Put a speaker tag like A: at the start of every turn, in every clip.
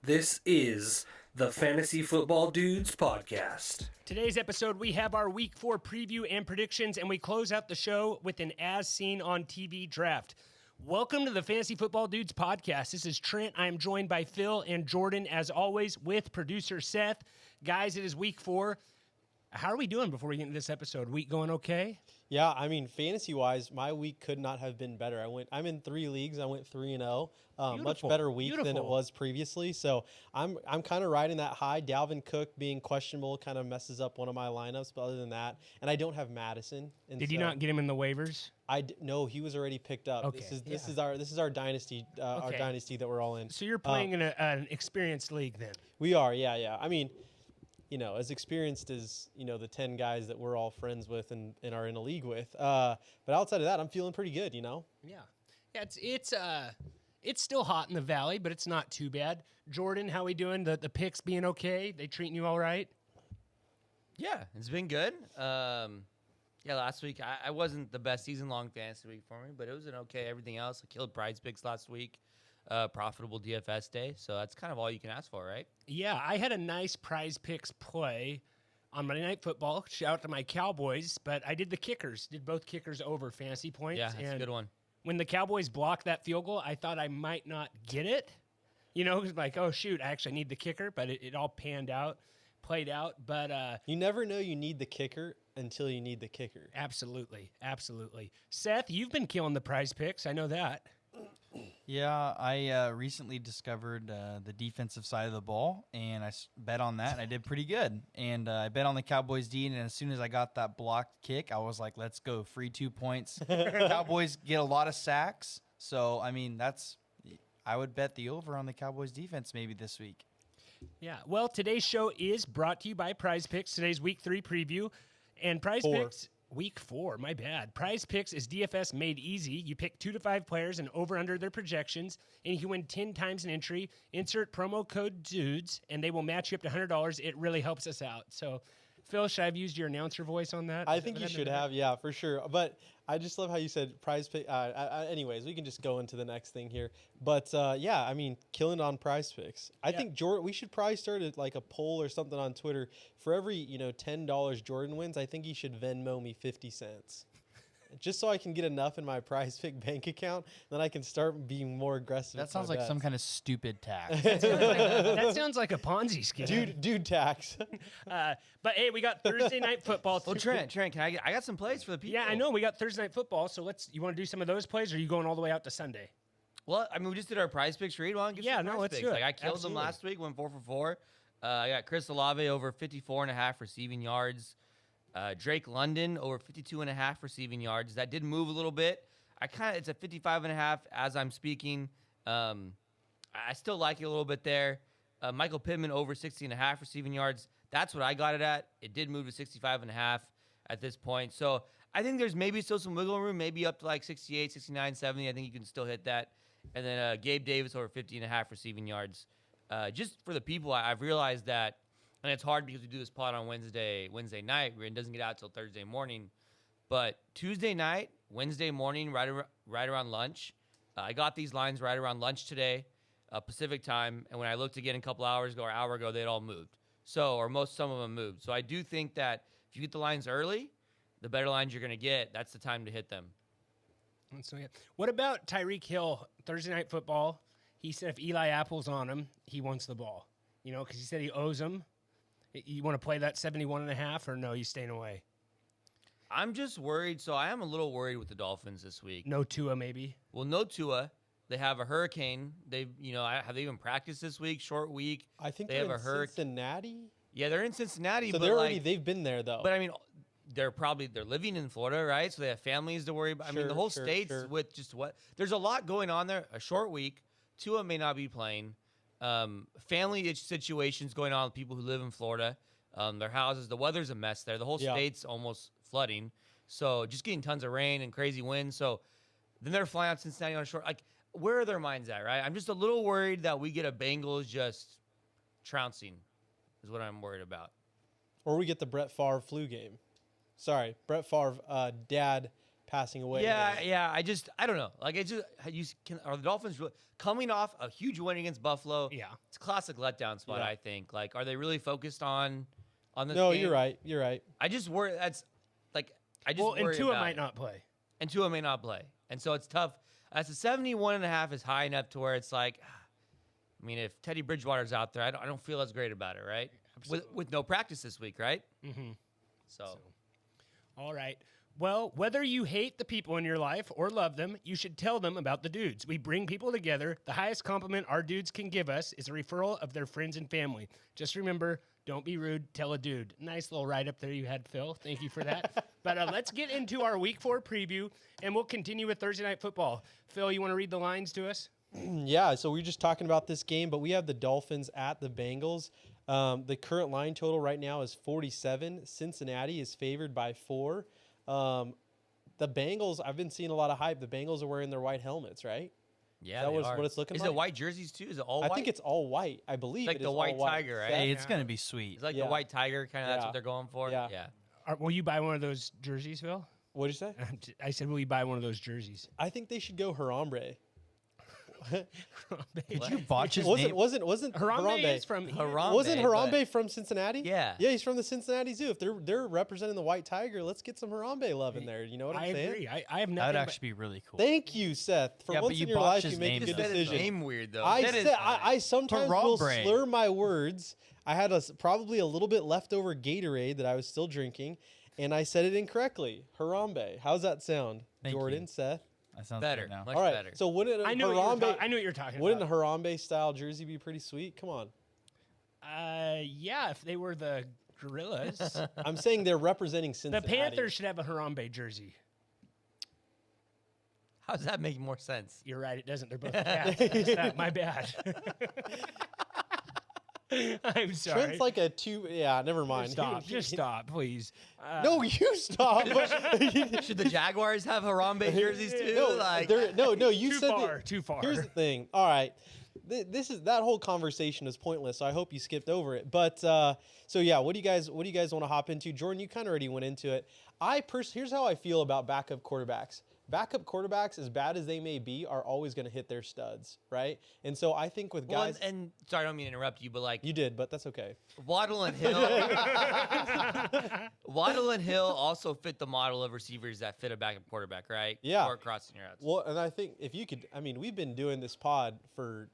A: This is the Fantasy Football Dudes podcast.
B: Today's episode, we have our Week 4 preview and predictions, and we close out the show with an As Seen on TV draft. Welcome to the Fantasy Football Dudes podcast. This is Trent. I am joined by Phill and Jordan, as always, with producer Seth. Guys, it is Week 4. How are we doing before we get into this episode? Week going okay?
C: Yeah, I mean, fantasy-wise, my week could not have been better. I'm in 3 leagues. I went 3-0. Much better week than it was previously. So I'm kind of riding that high. Dalvin Cook being questionable kind of messes up one of my lineups. But other than that, and I don't have Madison. And
B: Did you not get him in the waivers?
C: No, he was already picked up.
B: Okay,
C: This is our dynasty, our dynasty that we're all in.
B: So you're playing in an experienced league then?
C: We are, yeah. I mean, you know, as experienced as, you know, the 10 guys that we're all friends with and are in a league with. But outside of that, I'm feeling pretty good, you know?
B: Yeah, it's still hot in the valley, but it's not too bad. Jordan, how we doing? The picks being okay? They treating you all right?
D: Yeah, it's been good. Last week, I wasn't the best season-long fantasy week for me, but it was an okay everything else. I killed prize picks last week. Profitable DFS day, so that's kind of all you can ask for, right?
B: Yeah, I had a nice prize picks play on Monday Night Football. Shout out to my Cowboys, but I did the kickers, did both kickers over fantasy points.
D: Yeah, that's a good one.
B: When the Cowboys blocked that field goal, I thought I might not get it. You know, like, oh, shoot, I actually need the kicker, but it all played out. But
C: you never know you need the kicker until you need the kicker.
B: Absolutely. Seth, you've been killing the prize picks. I know that.
E: Yeah, I recently discovered the defensive side of the ball, and I bet on that, and I did pretty good. And I bet on the Cowboys D, and as soon as I got that blocked kick, I was like, let's go, free 2 points. Cowboys get a lot of sacks, so, I mean, I would bet the over on the Cowboys defense maybe this week.
B: Yeah, well, today's show is brought to you by Prize Picks, today's Week 3 preview. And Prize Picks, Week 4, my bad. Prize Picks is DFS made easy. You pick 2 to 5 players and over under their projections, and you can win 10 times an entry. Insert promo code DUDES, and they will match you up to $100. It really helps us out. So, Phill, should I have used your announcer voice on that?
C: I think you should have, yeah, for sure. But I just love how you said prize pick. Anyways, we can just go into the next thing here. But, yeah, I mean, killing on prize picks. I think we should probably start like a poll or something on Twitter. For every, $10 Jordan wins, I think he should Venmo me 50 cents. Just so I can get enough in my prize pick bank account, then I can start being more aggressive.
E: That sounds like some kind of stupid tax.
B: That sounds like a Ponzi scheme.
C: Dude tax.
B: But hey, we got Thursday Night Football.
D: Well, Trent, can I got some plays for the people.
B: Yeah, I know we got Thursday Night Football. So you want to do some of those plays, or are you going all the way out to Sunday?
D: Well, I mean, we just did our prize picks read. Let's
B: do
D: it.
B: Like,
D: I killed them last week. Went 4 for 4. I got Chris Olave over 54.5 receiving yards. Drake London over 52.5 receiving yards. That did move a little bit. It's a 55.5 as I'm speaking. I still like it a little bit there. Michael Pittman over 60.5 receiving yards. That's what I got it at. It did move to 65.5 at this point. So I think there's maybe still some wiggle room, maybe up to like 68, 69, 70. I think you can still hit that. And then Gabe Davis over 50.5 receiving yards. Just for the people, I've realized that, and it's hard because we do this pod on Wednesday night, where it doesn't get out till Thursday morning. But Tuesday night, Wednesday morning, right around lunch, I got these lines right around lunch today, Pacific time. And when I looked again a couple hours ago or an hour ago, they'd all moved. Some of them moved. So I do think that if you get the lines early, the better lines you're going to get, that's the time to hit them.
B: So, yeah. What about Tyreek Hill, Thursday Night Football? He said if Eli Apple's on him, he wants the ball. Because he said he owes him. You want to play that 71.5 or no, you staying away?
D: I'm just worried. So I am a little worried with the Dolphins this week.
B: No Tua, maybe?
D: Well, no Tua. They have a hurricane. Have they even practiced this week? Short week.
C: I think
D: they have a hurricane.
C: Cincinnati?
D: Yeah, they're in Cincinnati.
C: So they've been there, though.
D: But I mean, they're living in Florida, right? So they have families to worry about. I mean, the whole state's with just what? There's a lot going on there. A short week. Tua may not be playing. Family situations going on with people who live in Florida. Their houses, the weather's a mess there. The whole state's almost flooding. So just getting tons of rain and crazy winds. So then they're flying out to Cincinnati on a short. Like, where are their minds at, right? I'm just a little worried that we get a Bengals just trouncing is what I'm worried about.
C: Or we get the Brett Favre flu game. Sorry, Brett Favre dad passing away.
D: Yeah. I don't know. Like, are the Dolphins coming off a huge win against Buffalo?
B: Yeah.
D: It's a classic letdown spot.
C: Yeah.
D: I think. Like, are they really focused on this?
C: No,
D: game?
C: you're right. You're right.
D: I just worry.
B: Well, and
D: worry
B: Tua
D: about
B: might
D: it.
B: not play.
D: And Tua may not play, and so it's tough. As a 71.5 is high enough to where it's like, I mean, if Teddy Bridgewater's out there, I don't feel as great about it, right? With no practice this week, right?
B: Mm-hmm.
D: So,
B: all right. Well, whether you hate the people in your life or love them, you should tell them about the dudes. We bring people together. The highest compliment our dudes can give us is a referral of their friends and family. Just remember, don't be rude, tell a dude. Nice little write-up there you had, Phill. Thank you for that. But let's get into our Week 4 preview, and we'll continue with Thursday Night Football. Phill, you want to read the lines to us?
C: Yeah, so we were just talking about this game, but we have the Dolphins at the Bengals. The current line total right now is 47. Cincinnati is favored by 4. The Bengals, I've been seeing a lot of hype. The Bengals are wearing their white helmets, right?
D: yeah,
C: That
D: they
C: was
D: are.
C: what it's looking
D: Is
C: like?
D: it white jerseys too? Is it all
C: I
D: white?
C: think it's all white. I believe
D: It's like
C: it
D: the
C: is
D: white
C: all white.
D: tiger, right?
C: Seth?
E: Hey, it's gonna be sweet.
D: It's like
C: Yeah.
D: the white tiger, kind of. That's
C: Yeah.
D: what they're going for.
C: Yeah.
B: Will you buy one of those jerseys, Phill?
C: What'd you say?
B: I said, will you buy one of those jerseys?
C: I think they should go Harambe.
E: Did you botch his
C: Wasn't
E: name?
C: wasn't
B: Harambe is from here.
D: Harambe.
C: Wasn't Harambe
D: but-
C: from Cincinnati?
D: Yeah.
C: Yeah, he's from the Cincinnati Zoo. If they're representing the white tiger, let's get some Harambe love in there. You know what I'm
B: I
C: saying?
B: agree. I have nothing.
E: That would
B: but-
E: actually be really cool.
C: Thank you, Seth. For
E: Yeah, but
C: once
E: you
C: in your
E: botched
C: life,
E: his
C: you make
E: name,
C: a good
E: though.
D: That is
C: decision.
D: name weird though.
C: I
D: That is
C: said
D: fine.
C: I sometimes will
E: Harambe.
C: slur my words. I had probably a little bit leftover Gatorade that I was still drinking, and I said it incorrectly. Harambe. How's that sound,
E: Thank
C: Jordan,
E: you.
C: Seth?
E: That sounds
D: better.
E: good now.
D: Much
C: All right.
D: better.
C: So wouldn't a
B: I knew what you were
C: Harambe?
B: I knew what you're talking
C: Wouldn't a
B: about.
C: Harambe style jersey be pretty sweet? Come on.
B: Yeah, if they were the Gorillas.
C: I'm saying they're representing
B: The
C: Cincinnati.
B: Panthers should have a Harambe jersey.
D: How does that make more sense?
B: You're right, it doesn't. They're both cats. My bad. I'm sorry.
C: Trent's like a 2. Yeah, never mind.
B: Stop. Just stop, please.
C: No, you stop.
D: Should the Jaguars have Harambe jerseys too?
C: No,
D: Like,
C: no. You
B: Too
C: said
B: far.
C: that-
B: Too far.
C: Here's the thing. All right, this is that whole conversation is pointless. So I hope you skipped over it. But so yeah, what do you guys want to hop into? Jordan, you kind of already went into it. Here's how I feel about backup quarterbacks. Backup quarterbacks, as bad as they may be, are always going to hit their studs, right? And so I think with
D: well,
C: guys,
D: and sorry, I don't mean to interrupt you, but like
C: you did, but that's okay.
D: Waddle and Hill, Waddle and Hill also fit the model of receivers that fit a backup quarterback, right?
C: Yeah.
D: Or crossing your routes.
C: Well, and I think if you could, I mean, we've been doing this pod for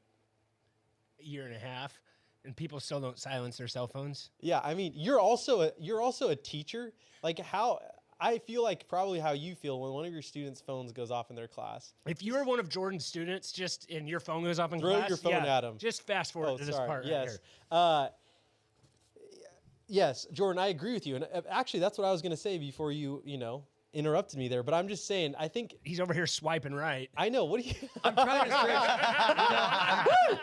B: a year and a half, and people still don't silence their cell phones.
C: Yeah, I mean, you're also a teacher. Like how I feel like probably how you feel when one of your students' phones goes off in their class.
B: If you are one of Jordan's students, and your phone goes off in
C: Throw
B: class,
C: your phone at 'em.
B: Just fast forward
C: Oh,
B: to this
C: sorry.
B: part right
C: Yes.
B: here.
C: Yes, Jordan, I agree with you. And actually, that's what I was going to say before you interrupted me there. But I'm just saying, I think
B: He's over here swiping right.
C: I know. What do you?
D: I'm trying to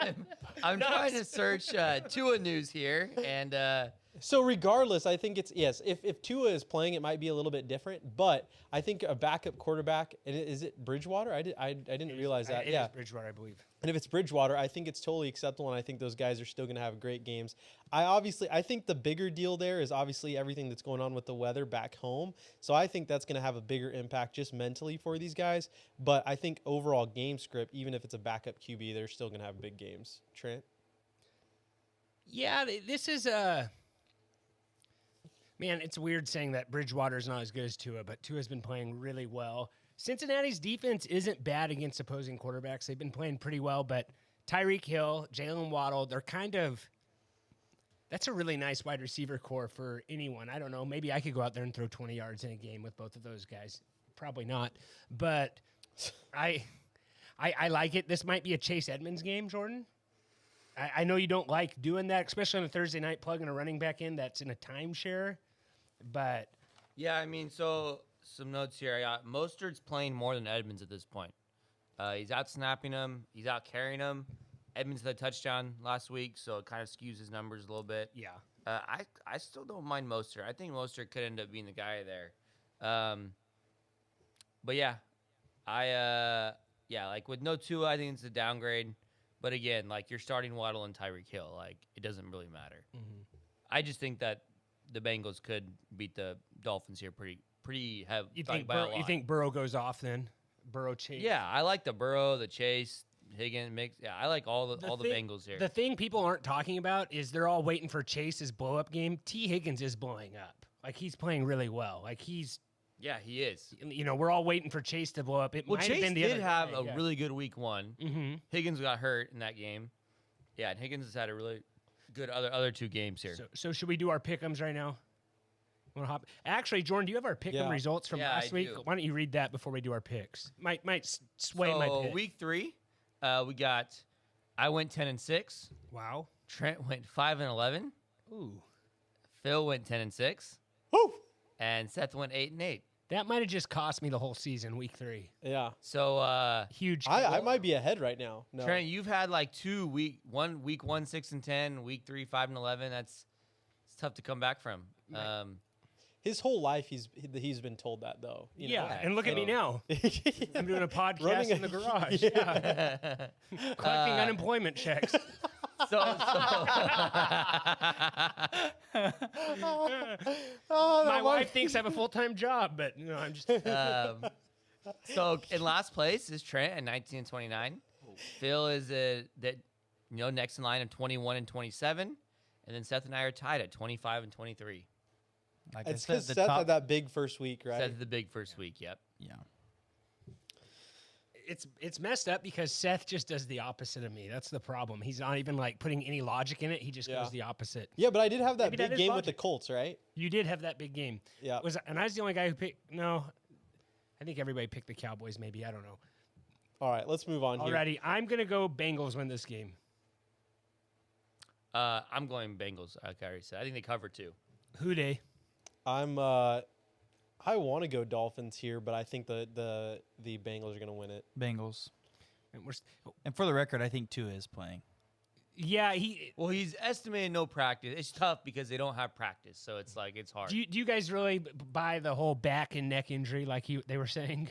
D: search. I'm trying to search Tua news here, and
C: So regardless, I think it's yes. If Tua is playing, it might be a little bit different. But I think a backup quarterback, and is it Bridgewater? I didn't realize that.
B: It
C: Yeah.
B: is Bridgewater, I believe.
C: And if it's Bridgewater, I think it's totally acceptable, and I think those guys are still going to have great games. I think the bigger deal there is obviously everything that's going on with the weather back home. So I think that's going to have a bigger impact just mentally for these guys. But I think overall game script, even if it's a backup QB, they're still going to have big games. Trent?
B: Yeah, this is man, it's weird saying that Bridgewater's not as good as Tua, but Tua's been playing really well. Cincinnati's defense isn't bad against opposing quarterbacks. They've been playing pretty well, but Tyreek Hill, Jalen Waddle, that's a really nice wide receiver core for anyone. I don't know. Maybe I could go out there and throw 20 yards in a game with both of those guys. Probably not. But I like it. This might be a Chase Edmonds game, Jordan. I know you don't like doing that, especially on a Thursday night, plugging a running back in that's in a timeshare. But
D: yeah, I mean, so some notes here. I got Mostert's playing more than Edmonds at this point. He's out snapping him. He's out carrying him. Edmonds had a touchdown last week, so it kind of skews his numbers a little bit.
B: yeah,
D: I still don't mind Mostert. I think Mostert could end up being the guy there. But yeah, like with no Tua, I think it's a downgrade. But again, like you're starting Waddle and Tyreek Hill, like it doesn't really matter.
B: Mm-hmm.
D: I just think that the Bengals could beat the Dolphins here pretty pretty heavy.
B: You think Burrow goes off then? Burrow Chase.
D: Yeah, I like the Burrow, the Chase, Higgins mix. Yeah, I like all the Bengals here.
B: The thing people aren't talking about is they're all waiting for Chase's blow up game. T. Higgins is blowing up. Like he's playing really well. Like he's.
D: Yeah, he is.
B: We're all waiting for Chase to blow up. It might
D: Chase
B: have been the
D: did
B: other
D: have
B: guy,
D: a really good week 1.
B: Mm-hmm.
D: Higgins got hurt in that game. Yeah, and Higgins has had a really good other 2 games here.
B: So should we do our pick'ems right now? Want to hop? Actually, Jordan, do you have our pick'em results from last week?
D: Do.
B: Why don't you read that before we do our picks? Might sway my pick.
D: Week 3, I went 10-6.
B: Wow.
D: Trent went 5-11.
B: Ooh.
D: Phill went 10-6.
C: Woo!
D: And Seth went 8-8.
B: That might have just cost me the whole season, week 3.
C: Yeah.
D: So
B: huge.
C: I might be ahead right now. No.
D: Trent, you've had like 2 week 1 6-10, week 3 5-11. It's tough to come back from.
C: His whole life he's been told that though. You know?
B: And look at me now. I'm doing a podcast in the garage.
C: Yeah.
B: Collecting unemployment checks. My wife thinks I have a full-time job, but I'm just.
D: So in last place is Trent at 19-29. Phill is next in line at 21-27, and then Seth and I are tied at 25-23.
E: Like
C: It's
E: I
C: because
E: said,
C: Seth had that big first week, right?
D: Seth had the big first week. Yep.
E: Yeah.
B: It's messed up because Seth just does the opposite of me. That's the problem. He's not even like putting any logic in it. He just goes the opposite.
C: Yeah, but I did have that
B: Maybe that
C: big
B: is
C: game with
B: logic.
C: the Colts, right?
B: You did have that big game.
C: Yeah.
B: And I was the only guy who picked. No, I think everybody picked the Cowboys. Maybe I don't know.
C: All right, let's move on here.
B: Alrighty, I'm gonna go Bengals win this game.
D: I'm going Bengals. Like I already said, I think they cover 2.
B: Who dey?
C: I want to go Dolphins here, but I think the Bengals are going to win it.
E: Bengals.
B: And
E: And for the record, I think Tua is playing.
B: yeah,
D: He's estimated no practice. It's tough because they don't have practice, so it's like it's hard.
B: Do you guys really buy the whole back and neck injury like they were saying?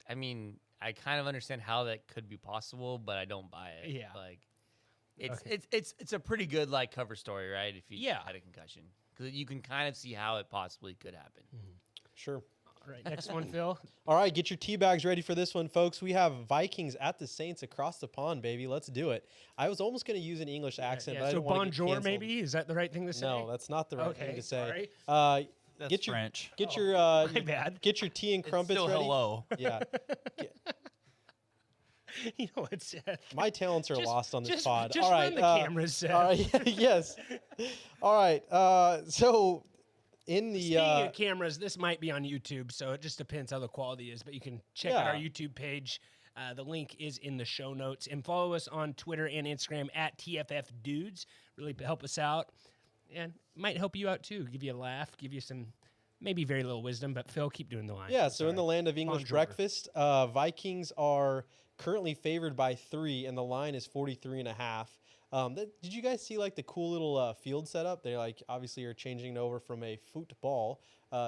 D: I mean, I kind of understand how that could be possible, but I don't buy it.
B: Yeah.
D: Like it's a pretty good like cover story, right? If you had a concussion, because you can kind of see how it possibly could happen.
C: Sure.
B: All right, next one, Phill.
C: All right, get your tea bags ready for this one, folks. We have Vikings at the Saints across the pond, baby. Let's do it. I was almost going to use an English accent, but I
B: So
C: didn't want to get
B: bonjour,
C: canceled.
B: maybe? Is that the right thing to say?
C: No, that's not the right thing to say.
B: Sorry.
E: That's
C: Get your
E: French.
C: Get your
B: My bad.
C: Get your tea and crumpets
E: Still
C: ready.
E: hello.
C: Yeah.
B: You know what, Seth?
C: My talents are lost on this pod.
B: Just
C: all right,
B: run the cameras, Seth.
C: all right. Yes. All right. So in the
B: Speaking of cameras, this might be on YouTube, so it just depends how the quality is. But you can check out our YouTube page. The link is in the show notes. And follow us on Twitter and Instagram at tffdudes. Really help us out. And might help you out, too. Give you a laugh, give you some maybe very little wisdom. But, Phill, keep doing the line.
C: Yeah, so in the land of English
B: Bonjour.
C: breakfast, Vikings are currently favored by 3, and the line is 43.5. Did you guys see like the cool little field setup? They like obviously are changing it over from a football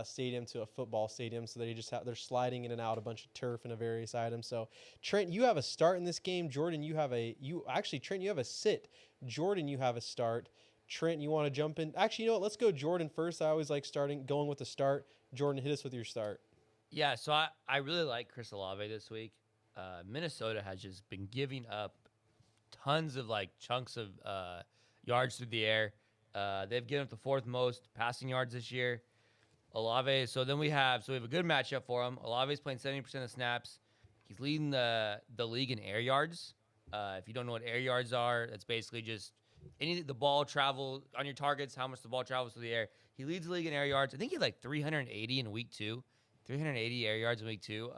C: stadium to a football stadium, so they just they're sliding in and out a bunch of turf and a various items. So Trent, you have a start in this game. Jordan, you have a Trent, you have a sit. Jordan, you have a start. Trent, you want to jump in? Actually, you know what? Let's go Jordan first. I always like going with the start. Jordan, hit us with your start.
D: Yeah, so I really like Chris Olave this week. Minnesota has just been giving up tons of like chunks of yards through the air. They've given up the 4th most passing yards this year. Olave. So we have a good matchup for him. Olave's playing 70% of the snaps. He's leading the league in air yards. If you don't know what air yards are, that's basically just the ball travel on your targets, how much the ball travels through the air. He leads the league in air yards. I think he had like 380 in week 2, 380 air yards in week 2.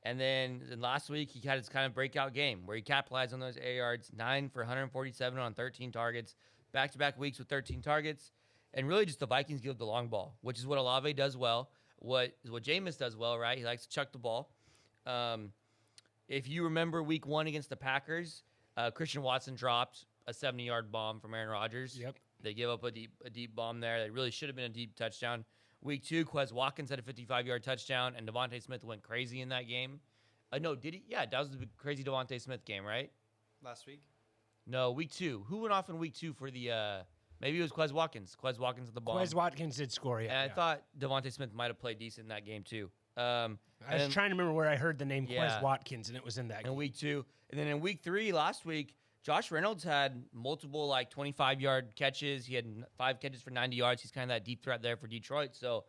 D: And then last week, he had his kind of breakout game where he capitalized on those air yards, 9 for 147 on 13 targets, back-to-back weeks with 13 targets. And really just the Vikings give up the long ball, which is what Olave does well, what Jameis does well, right? He likes to chuck the ball. If you remember week 1 against the Packers, Christian Watson dropped a 70-yard bomb from Aaron Rodgers.
B: Yep.
D: They give up a deep bomb there. That really should have been a deep touchdown. Week 2, Quez Watkins had a 55-yard touchdown, and Devontae Smith went crazy in that game. No, did he? Yeah, that was the crazy Devontae Smith game, right?
E: Last week?
D: No, week 2. Who went off in week 2 for the Maybe it was Quez Watkins. Quez Watkins at the bomb.
B: Quez Watkins did score,
D: And I thought Devontae Smith might have played decent in that game too.
B: I was trying to remember where I heard the name
D: Yeah.
B: Quez Watkins, and it was in that
D: in
B: game.
D: week 2. And then in week 3 last week, Josh Reynolds had multiple 25-yard catches. He had 5 catches for 90 yards. He's kind of that deep threat there for Detroit. So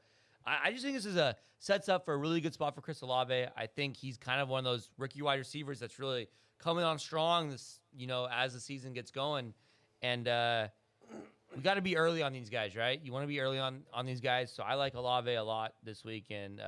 D: I just think this is sets up for a really good spot for Chris Olave. I think he's kind of one of those rookie wide receivers that's really coming on strong as the season gets going. And we got to be early on these guys, right? You want to be early on these guys. So I like Olave a lot this week, and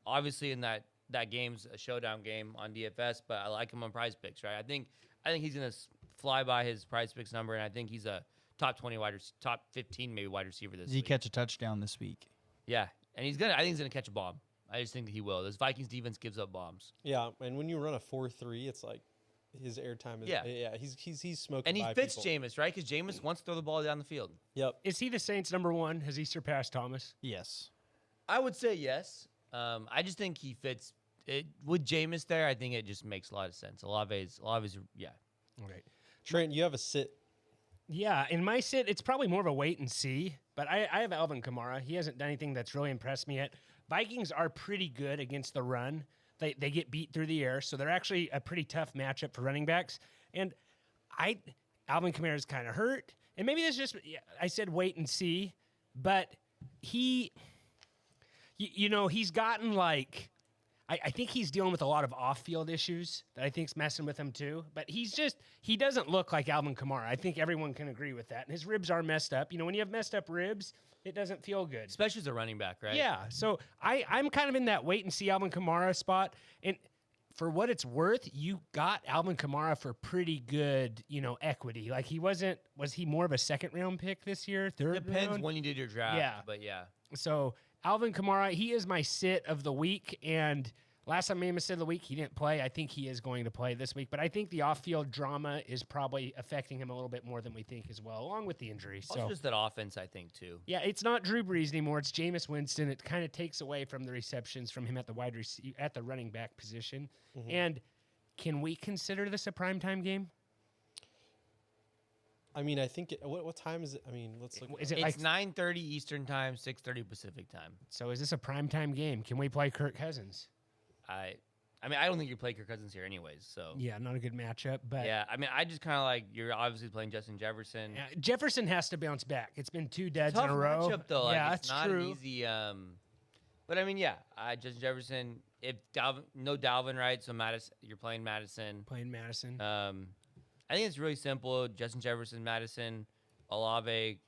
D: obviously in that game's a showdown game on DFS, but I like him on Prize Picks, right? I think he's gonna fly by his Prize Picks number, and I think he's a top 20 top 15 maybe wide receiver this
E: Does he
D: week.
E: catch a touchdown this week?
D: Yeah, and I think he's gonna catch a bomb. I just think that he will. This Vikings defense gives up bombs.
C: Yeah, and when you run a 4-3, it's like his airtime is he's smoking.
D: And he
C: by
D: fits
C: people.
D: Jameis, right? Because Jameis wants to throw the ball down the field.
C: Yep.
B: Is he the Saints' number 1? Has he surpassed Thomas?
E: Yes.
D: I would say yes. I just think he fits it with Jameis there. I think it just makes a lot of sense. Olave's yeah.
B: All right.
C: Trent, you have a sit.
B: Yeah, in my sit, it's probably more of a wait and see. But I have Alvin Kamara. He hasn't done anything that's really impressed me yet. Vikings are pretty good against the run. They get beat through the air, so they're actually a pretty tough matchup for running backs. And Alvin Kamara is kind of hurt, and maybe that's just I said wait and see, but he's gotten I think he's dealing with a lot of off-field issues that I think's messing with him too. But he doesn't look like Alvin Kamara. I think everyone can agree with that. And his ribs are messed up. When you have messed up ribs, it doesn't feel good.
D: Especially as a running back, right?
B: Yeah. So I'm kind of in that wait and see Alvin Kamara spot. And for what it's worth, you got Alvin Kamara for pretty good, equity. Was he more of a second round pick this year? Third
D: Depends
B: round?
D: when you did your draft.
B: Yeah.
D: But yeah.
B: So Alvin Kamara, he is my sit of the week. And last time I made him a sit of the week, he didn't play. I think he is going to play this week. But I think the off-field drama is probably affecting him a little bit more than we think as well, along with the injury.
D: Also
B: So
D: just that offense, I think, too.
B: yeah, it's not Drew Brees anymore. It's Jameis Winston. It kind of takes away from the receptions from him at the running back position.
C: Mm-hmm.
B: And can we consider this a primetime game?
C: I mean, I think what time is it? I mean, let's look.
B: Is it
D: It's 9:30 Eastern time, 6:30 Pacific time.
B: So is this a primetime game? Can we play Kirk Cousins?
D: I I don't think you play Kirk Cousins here anyways. So
B: Yeah, not a good matchup. But
D: yeah, I just kind of you're obviously playing Justin Jefferson.
B: yeah, Jefferson has to bounce back. It's been 2 deads
D: Tough
B: in a row.
D: matchup though.
B: Yeah,
D: it's
B: that's
D: not
B: true.
D: an easy. But Justin Jefferson. If Dalvin, right? So Madison, you're playing Madison.
B: Playing Madison.
D: I think it's really simple. Justin Jefferson, Madison, Olave.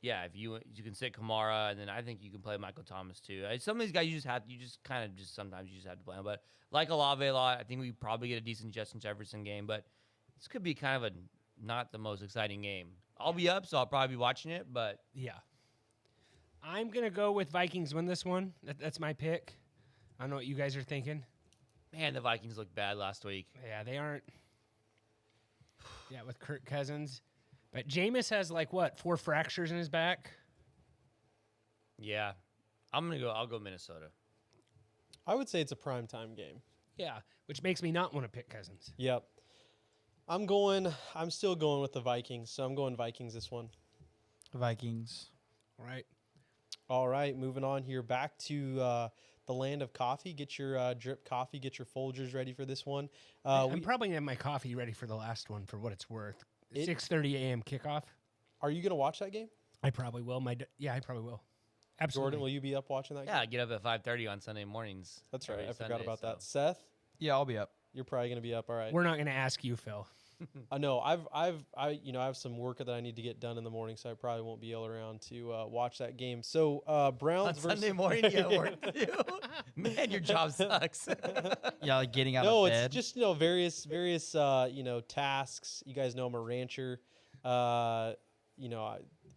D: Yeah, if you can sit Kamara, and then I think you can play Michael Thomas too. Some of these guys sometimes you just have to play them. But like Olave a lot, I think we probably get a decent Justin Jefferson game. But this could be kind of not the most exciting game. I'll be up, so I'll probably be watching it. But
B: Yeah. I'm going to go with Vikings win this one. That's my pick. I don't know what you guys are thinking.
D: man, the Vikings looked bad last week.
B: Yeah, they aren't. Yeah, with Kirk Cousins. But Jameis has 4 fractures in his back.
D: Yeah. I'll go Minnesota.
C: I would say it's a primetime game.
B: Yeah, which makes me not want to pick Cousins.
C: Yep. I'm still going with the Vikings, so I'm going Vikings this one.
E: Vikings.
C: All right, moving on here. Back to the land of coffee. Get your drip coffee. Get your Folgers ready for this one.
B: I'm probably going to have my coffee ready for the last one for what it's worth. 6:30 a.m. kickoff.
C: Are you going to watch that game?
B: I probably will. I probably will. Absolutely.
C: Jordan, will you be up watching that game?
D: Yeah, I get up at 5:30 on Sunday mornings.
C: That's right.
D: Every
C: I forgot
D: Sunday,
C: about
D: so.
C: that. Seth,
E: Yeah, I'll be up.
C: you're probably going to be up. All right.
B: We're not going to ask you, Phil.
C: I know. I have some work that I need to get done in the morning, so I probably won't be around to watch that game. So Browns
D: On
C: versus
D: Sunday morning, you have work to do. Man, your job sucks.
E: Yeah, like getting out
C: no,
E: of bed.
C: it's just various tasks. You guys know I'm a rancher.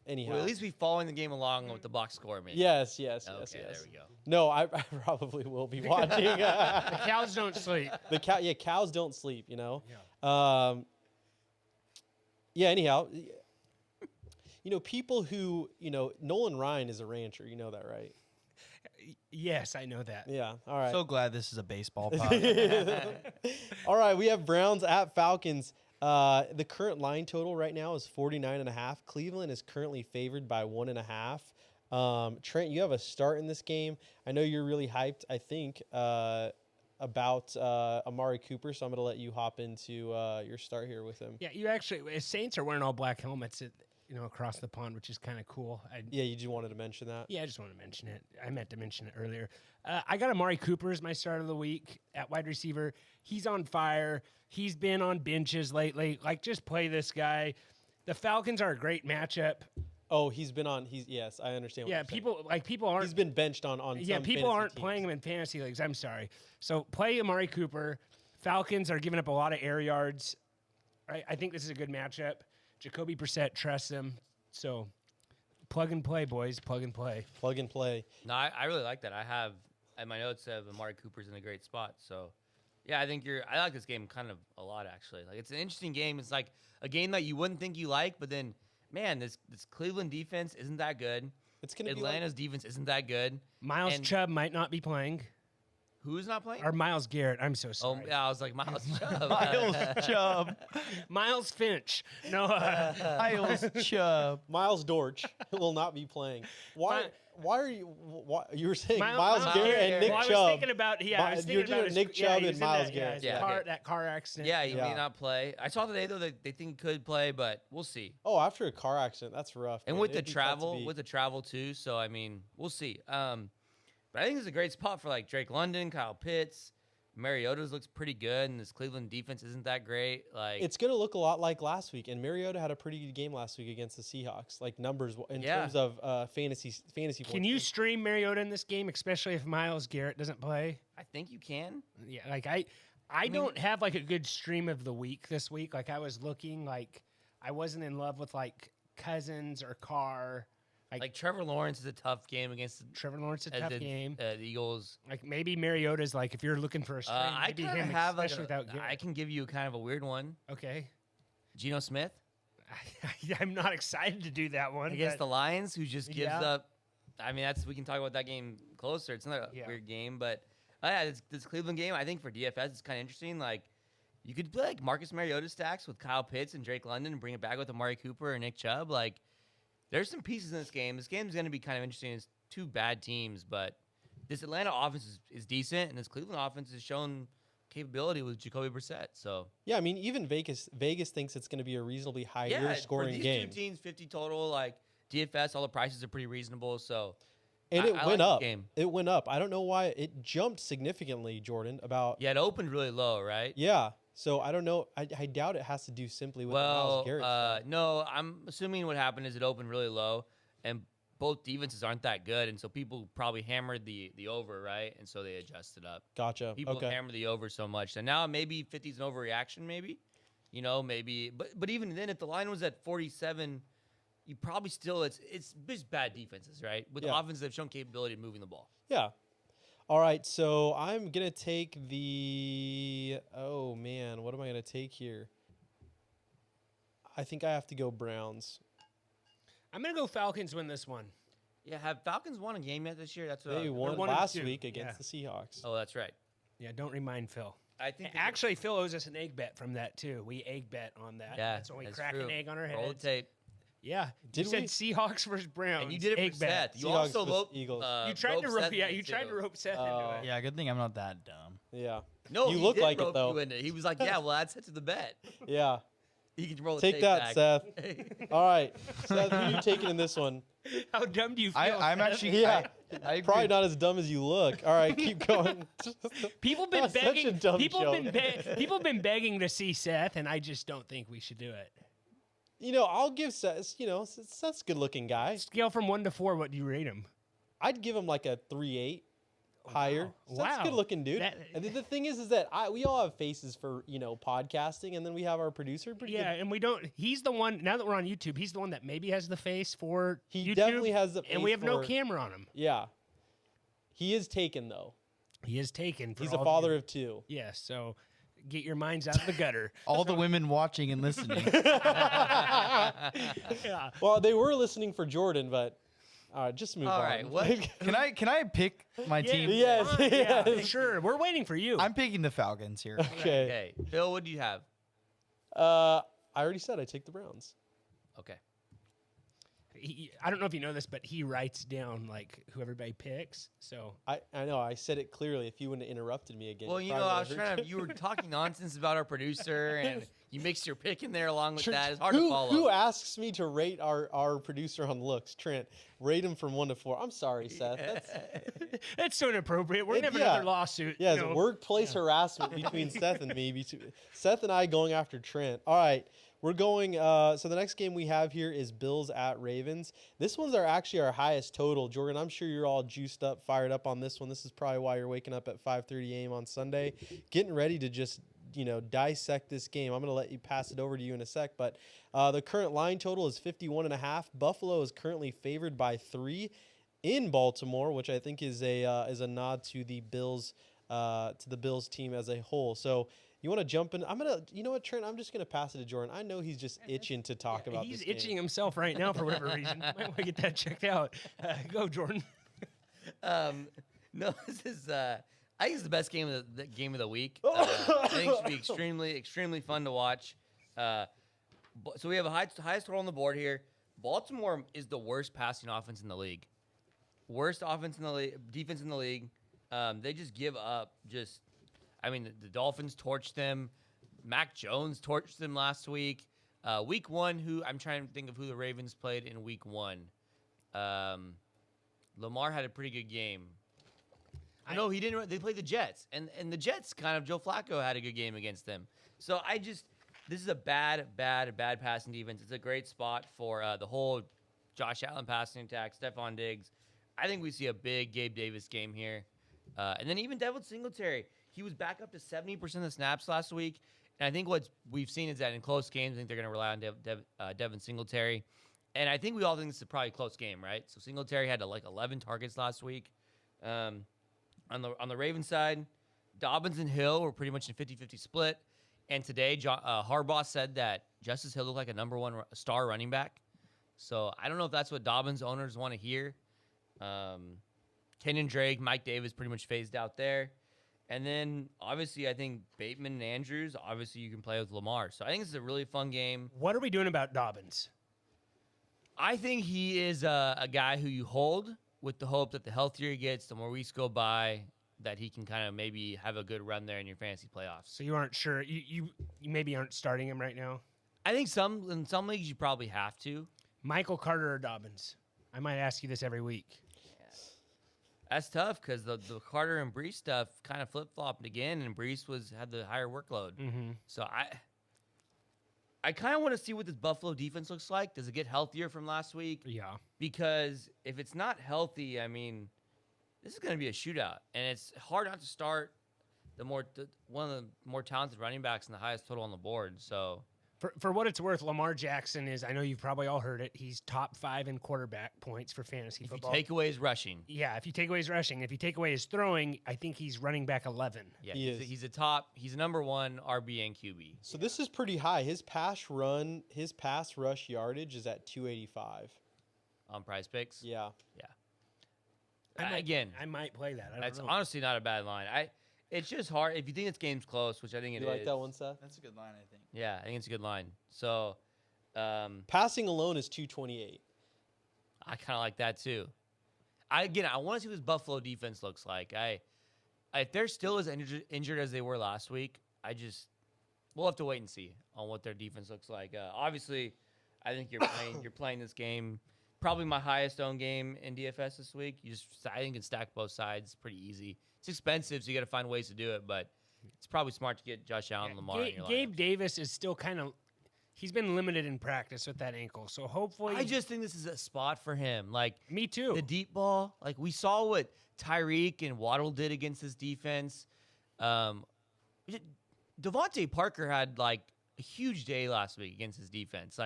C: Anyhow.
D: Well, at least we following the game along with the box score, man.
C: Yes.
D: Okay, there we go.
C: No, I probably will be watching.
B: The cows don't sleep.
C: Cows don't sleep.
B: Yeah.
C: Anyhow, people who Nolan Ryan is a rancher. You know that, right?
B: Yes, I know that.
C: Yeah. All right.
E: So glad this is a baseball pod.
C: All right. We have Browns at Falcons. The current line total right now is 49.5. Cleveland is currently favored by 1.5. Trent, you have a start in this game. I know you're really hyped, I think, about Amari Cooper, so I'm going to let you hop into your start here with him.
B: Yeah, you actually, Saints are wearing all black helmets across the pond, which is kind of cool.
C: Yeah, you just wanted to mention that?
B: Yeah, I just wanted to mention it. I meant to mention it earlier. I got Amari Cooper as my start of the week at wide receiver. He's on fire. He's been on benches lately. Like, just play this guy. The Falcons are a great matchup.
C: Oh, he's been on. Yes, I understand.
B: Yeah, people aren't.
C: He's been benched on.
B: Yeah,
C: some
B: people aren't
C: fantasy
B: playing
C: teams.
B: him in fantasy leagues. I'm sorry. So play Amari Cooper. Falcons are giving up a lot of air yards. I think this is a good matchup. Jacoby Brissett trusts them. So plug and play, boys. Plug and play.
C: Plug and play.
D: No, I really like that. I have at my notes of Amari Cooper's in a great spot. So yeah, I like this game kind of a lot actually. Like, it's an interesting game. It's like a game that you wouldn't think you like, but then man, this Cleveland defense isn't that good.
C: It's gonna
D: Atlanta's defense isn't that good.
B: Miles
D: And-
B: Chubb might not be playing.
D: Who's not playing?
B: Or Miles Garrett. I'm so
D: Oh
B: sorry.
D: yeah, I was like Miles Chubb.
E: Miles Chubb.
B: Miles Finch. No.
E: Miles Chubb.
C: Miles Dortch will not be playing. Why? Why are you? Why, you were saying
B: Miles
C: Miles Garrett and Nick
B: well, I was
C: Chubb?
B: thinking about I was
C: You're
B: thinking about
C: doing Nick
B: yeah,
C: Chubb
B: he
C: and
B: was in
C: Miles
B: that,
C: Garrett.
B: Yeah,
D: Yeah.
B: that car accident.
D: Yeah, he may
C: Yeah.
D: not play. I saw today though that they think he could play, but we'll see.
C: Oh, after a car accident, that's rough.
D: And
C: man.
D: with the
C: It'd be tough to
D: travel,
C: beat.
D: too. So I mean, we'll see. But I think it's a great spot for like Drake London, Kyle Pitts, Mariota's looks pretty good, and this Cleveland defense isn't that great. Like,
C: It's going to look a lot like last week, and Mariota had a pretty good game last week against the Seahawks, like numbers in
D: Yeah.
C: terms of fantasy
B: Can
C: points.
B: you stream Mariota in this game, especially if Miles Garrett doesn't play?
D: I think you can.
B: Yeah, like I don't have like a good stream of the week this week. Like, I was looking, like I wasn't in love with like Cousins or Carr.
D: Like Trevor Lawrence is a tough game against
B: Trevor Lawrence a tough game.
D: The Eagles.
B: Like, maybe Mariota's like, if you're looking for a stream,
D: I
B: maybe
D: kind of
B: him,
D: have like
B: especially without
D: I
B: Garrett.
D: can give you kind of a weird one.
B: Okay.
D: Geno Smith
B: I'm not excited to do that one.
D: against the
B: but
D: Lions, who just gives
B: Yeah.
D: up. I mean, we can talk about that game closer. It's not a
B: Yeah.
D: weird game, but yeah, this Cleveland game, I think for DFS, it's kind of interesting. Like, you could play like Marcus Mariota stacks with Kyle Pitts and Drake London and bring it back with Amari Cooper and Nick Chubb. Like, there's some pieces in this game. This game is going to be kind of interesting. It's two bad teams, but this Atlanta offense is decent, and this Cleveland offense has shown capability with Jacoby Brissett. So
C: Yeah, I mean, even Vegas thinks it's going to be a reasonably higher
D: yeah,
C: scoring
D: for these
C: game,
D: two teams, 50 total. Like DFS, all the prices are pretty reasonable. So
C: and it
D: I
C: went
D: like
C: up.
D: this game.
C: It went up. I don't know why it jumped significantly, Jordan. About
D: Yeah, it opened really low, right?
C: yeah. So I don't know. I doubt it has to do simply with the
D: Well,
C: Miles Garrett. stuff.
D: no, I'm assuming what happened is it opened really low, and both defenses aren't that good, and so people probably hammered the over, right? And so they adjusted up.
C: Gotcha.
D: People
C: Okay.
D: hammer the over so much, and now maybe 50 is an overreaction, maybe, maybe. But even then, if the line was at 47, you probably still it's just bad defenses, right? With
C: Yeah.
D: offenses that have shown capability of moving the ball.
C: Yeah. All right. So I'm gonna take the. Oh man, what am I gonna take here? I think I have to go Browns.
B: I'm gonna go Falcons win this one.
D: Yeah, have Falcons won a game yet this year? That's what
C: They won
B: 1-2.
C: last week against the Seahawks.
D: Oh, that's right.
B: Yeah, don't remind Phil.
D: I think
B: Actually, Phil owes us an egg bet from that too. We egg bet on that.
D: yeah,
B: That's when we
D: that's
B: crack
D: true.
B: an egg on our
D: Roll the
B: heads.
D: tape.
B: Yeah,
C: Did
B: you said
C: we?
B: Seahawks versus Browns.
D: And you did it
B: egg
D: for
B: bet.
D: Seth. You
C: Seahawks
D: also
C: versus
D: rope,
C: Eagles.
B: You tried
D: rope
B: to rope.
D: Seth
B: Yeah,
D: in
B: you
D: it,
B: tried
D: too.
B: to rope Seth
C: Oh.
B: into it.
E: Yeah, good thing I'm not that dumb.
C: Yeah.
D: No,
C: You
D: he
C: look
D: did
C: like it,
D: rope
C: though.
D: you into it. He was like, "Yeah, well, that's it to the bet.
C: Yeah.
D: You can roll the
C: Take
D: tape
C: that,
D: back.
C: Seth. All right. Seth, who are you taking in this one?
B: How dumb do you feel?
E: I'm
B: Seth?
E: actually.
C: Yeah.
E: I agree.
C: Probably not as dumb as you look. All right, keep going.
B: People been
C: That's such a
B: begging.
C: dumb
B: People
C: joke.
B: people been begging to see Seth, and I just don't think we should do it.
C: I'll give Seth, Seth's a good looking guy.
B: Scale from 1 to 4. What do you rate him?
C: I'd give him like a 3.8 higher.
B: Wow.
C: Seth's a good
B: Wow.
C: looking dude.
B: That-
C: And the thing is that we all have faces for, podcasting, and then we have our producer. Pretty
B: Yeah,
C: good.
B: and we don't. He's the one. Now that we're on YouTube, he's the one that maybe has the face for
C: He
B: YouTube.
C: definitely has the
B: and we
C: face
B: have no
C: for-
B: camera on him.
C: Yeah. He is taken, though.
B: He is taken. For
C: He's
B: all
C: a
B: of
C: father
B: you.
C: of two.
B: Yes. So get your minds out of the gutter.
E: All the women watching and listening.
B: Yeah.
C: Well, they were listening for Jordan, but just move
D: All
C: on.
D: right, what?
E: Can I pick my team?
C: Yes,
B: Yeah,
C: yes.
B: sure. We're waiting for you.
E: I'm picking the Falcons here.
C: Okay.
D: Okay, Phil, what do you have?
C: I already said I take the Browns.
D: Okay.
B: I don't know if you know this, but he writes down like who everybody picks. So
C: I know I said it clearly. If you wouldn't have interrupted me again.
D: Well, you know, I was trying to. You were talking nonsense about our producer, and you mixed your pick in there along with that. It's hard to follow.
C: Who asks me to rate our producer on looks? Trent, rate him from 1 to 4. I'm sorry, Seth.
B: that's so inappropriate. We're gonna have another lawsuit.
C: Yeah, it's workplace harassment between Seth and me. Seth and I going after Trent. All right. We're going, so the next game we have here is Bills at Ravens. This one's actually our highest total. Jordan, I'm sure you're all juiced up, fired up on this one. This is probably why you're waking up at 5:30 a.m. on Sunday, getting ready to just, dissect this game. I'm going to let you pass it over to you in a sec, but the current line total is 51.5. Buffalo is currently favored by 3 in Baltimore, which I think is a nod to the Bills team as a whole. So, you want to jump in? You know what, Trent? I'm just going to pass it to Jordan. I know he's just itching to talk about this game.
B: He's itching himself right now for whatever reason. Might want to get that checked out. Go, Jordan.
D: No, this is. I think it's the best game of the week. I think it should be extremely, extremely fun to watch. So we have a highest total on the board here. Baltimore is the worst passing offense in the league. Worst offense in the league, defense in the league. They just give up. The Dolphins torched them. Mac Jones torched them last week. Week 1, I'm trying to think of who the Ravens played in week 1. Lamar had a pretty good game. No, he didn't. They played the Jets. And the Jets Joe Flacco had a good game against them. So this is a bad passing defense. It's a great spot for the whole Josh Allen passing attack, Stephon Diggs. I think we see a big Gabe Davis game here. And then even Devin Singletary. He was back up to 70% of the snaps last week. And I think what we've seen is that in close games, I think they're going to rely on Devin Singletary. And I think we all think this is probably a close game, right? So Singletary had 11 targets last week. On the Ravens side, Dobbins and Hill were pretty much in 50-50 split. And today, Harbaugh said that Justice Hill looked like a number 1 star running back. So I don't know if that's what Dobbins owners want to hear. Kenyon Drake, Mike Davis pretty much phased out there. And then, obviously, I think Bateman and Andrews, obviously, you can play with Lamar. So I think this is a really fun game.
B: What are we doing about Dobbins?
D: I think he is a guy who you hold with the hope that the healthier he gets, the more weeks go by, that he can maybe have a good run there in your fantasy playoffs.
B: So you aren't sure. You maybe aren't starting him right now?
D: I think in some leagues you probably have to.
B: Michael Carter or Dobbins? I might ask you this every week.
D: That's tough because the Carter and Brees stuff kind of flip-flopped again, and Brees had the higher workload. Mm-hmm. So I kind of want to see what this Buffalo defense looks like. Does it get healthier from last week?
B: Yeah.
D: Because if it's not healthy, this is going to be a shootout, and it's hard not to start one of the more talented running backs and the highest total on the board. So.
B: For what it's worth, Lamar Jackson is, I know you've probably all heard it, he's top 5 in quarterback points for fantasy football.
D: If you take away his rushing.
B: Yeah, if you take away his rushing. If you take away his throwing, I think he's running back 11.
D: Yeah, he's a number 1 RB and QB.
C: So this is pretty high. His pass rush yardage is at 285.
D: On Prize Picks?
C: Yeah.
D: Yeah.
B: I might play that.
D: That's honestly not a bad line. It's just hard. If you think this game's close, which I think it is.
C: You like that one, Seth?
E: That's a good line, I think.
D: Yeah, I think it's a good line. So,
C: passing alone is 228.
D: I kind of like that too. I want to see what this Buffalo defense looks like. If they're still as injured as they were last week, we'll have to wait and see on what their defense looks like. Obviously, I think you're playing this game. Probably my highest owned game in DFS this week. I think you can stack both sides pretty easy. It's expensive, so you got to find ways to do it, but it's probably smart to get Josh Allen and Lamar in your lineup.
B: Gabe Davis is still he's been limited in practice with that ankle, so hopefully.
D: I just think this is a spot for him.
B: Me too.
D: The deep ball, we saw what Tyreek and Waddle did against this defense. Devontae Parker had a huge day last week against his defense.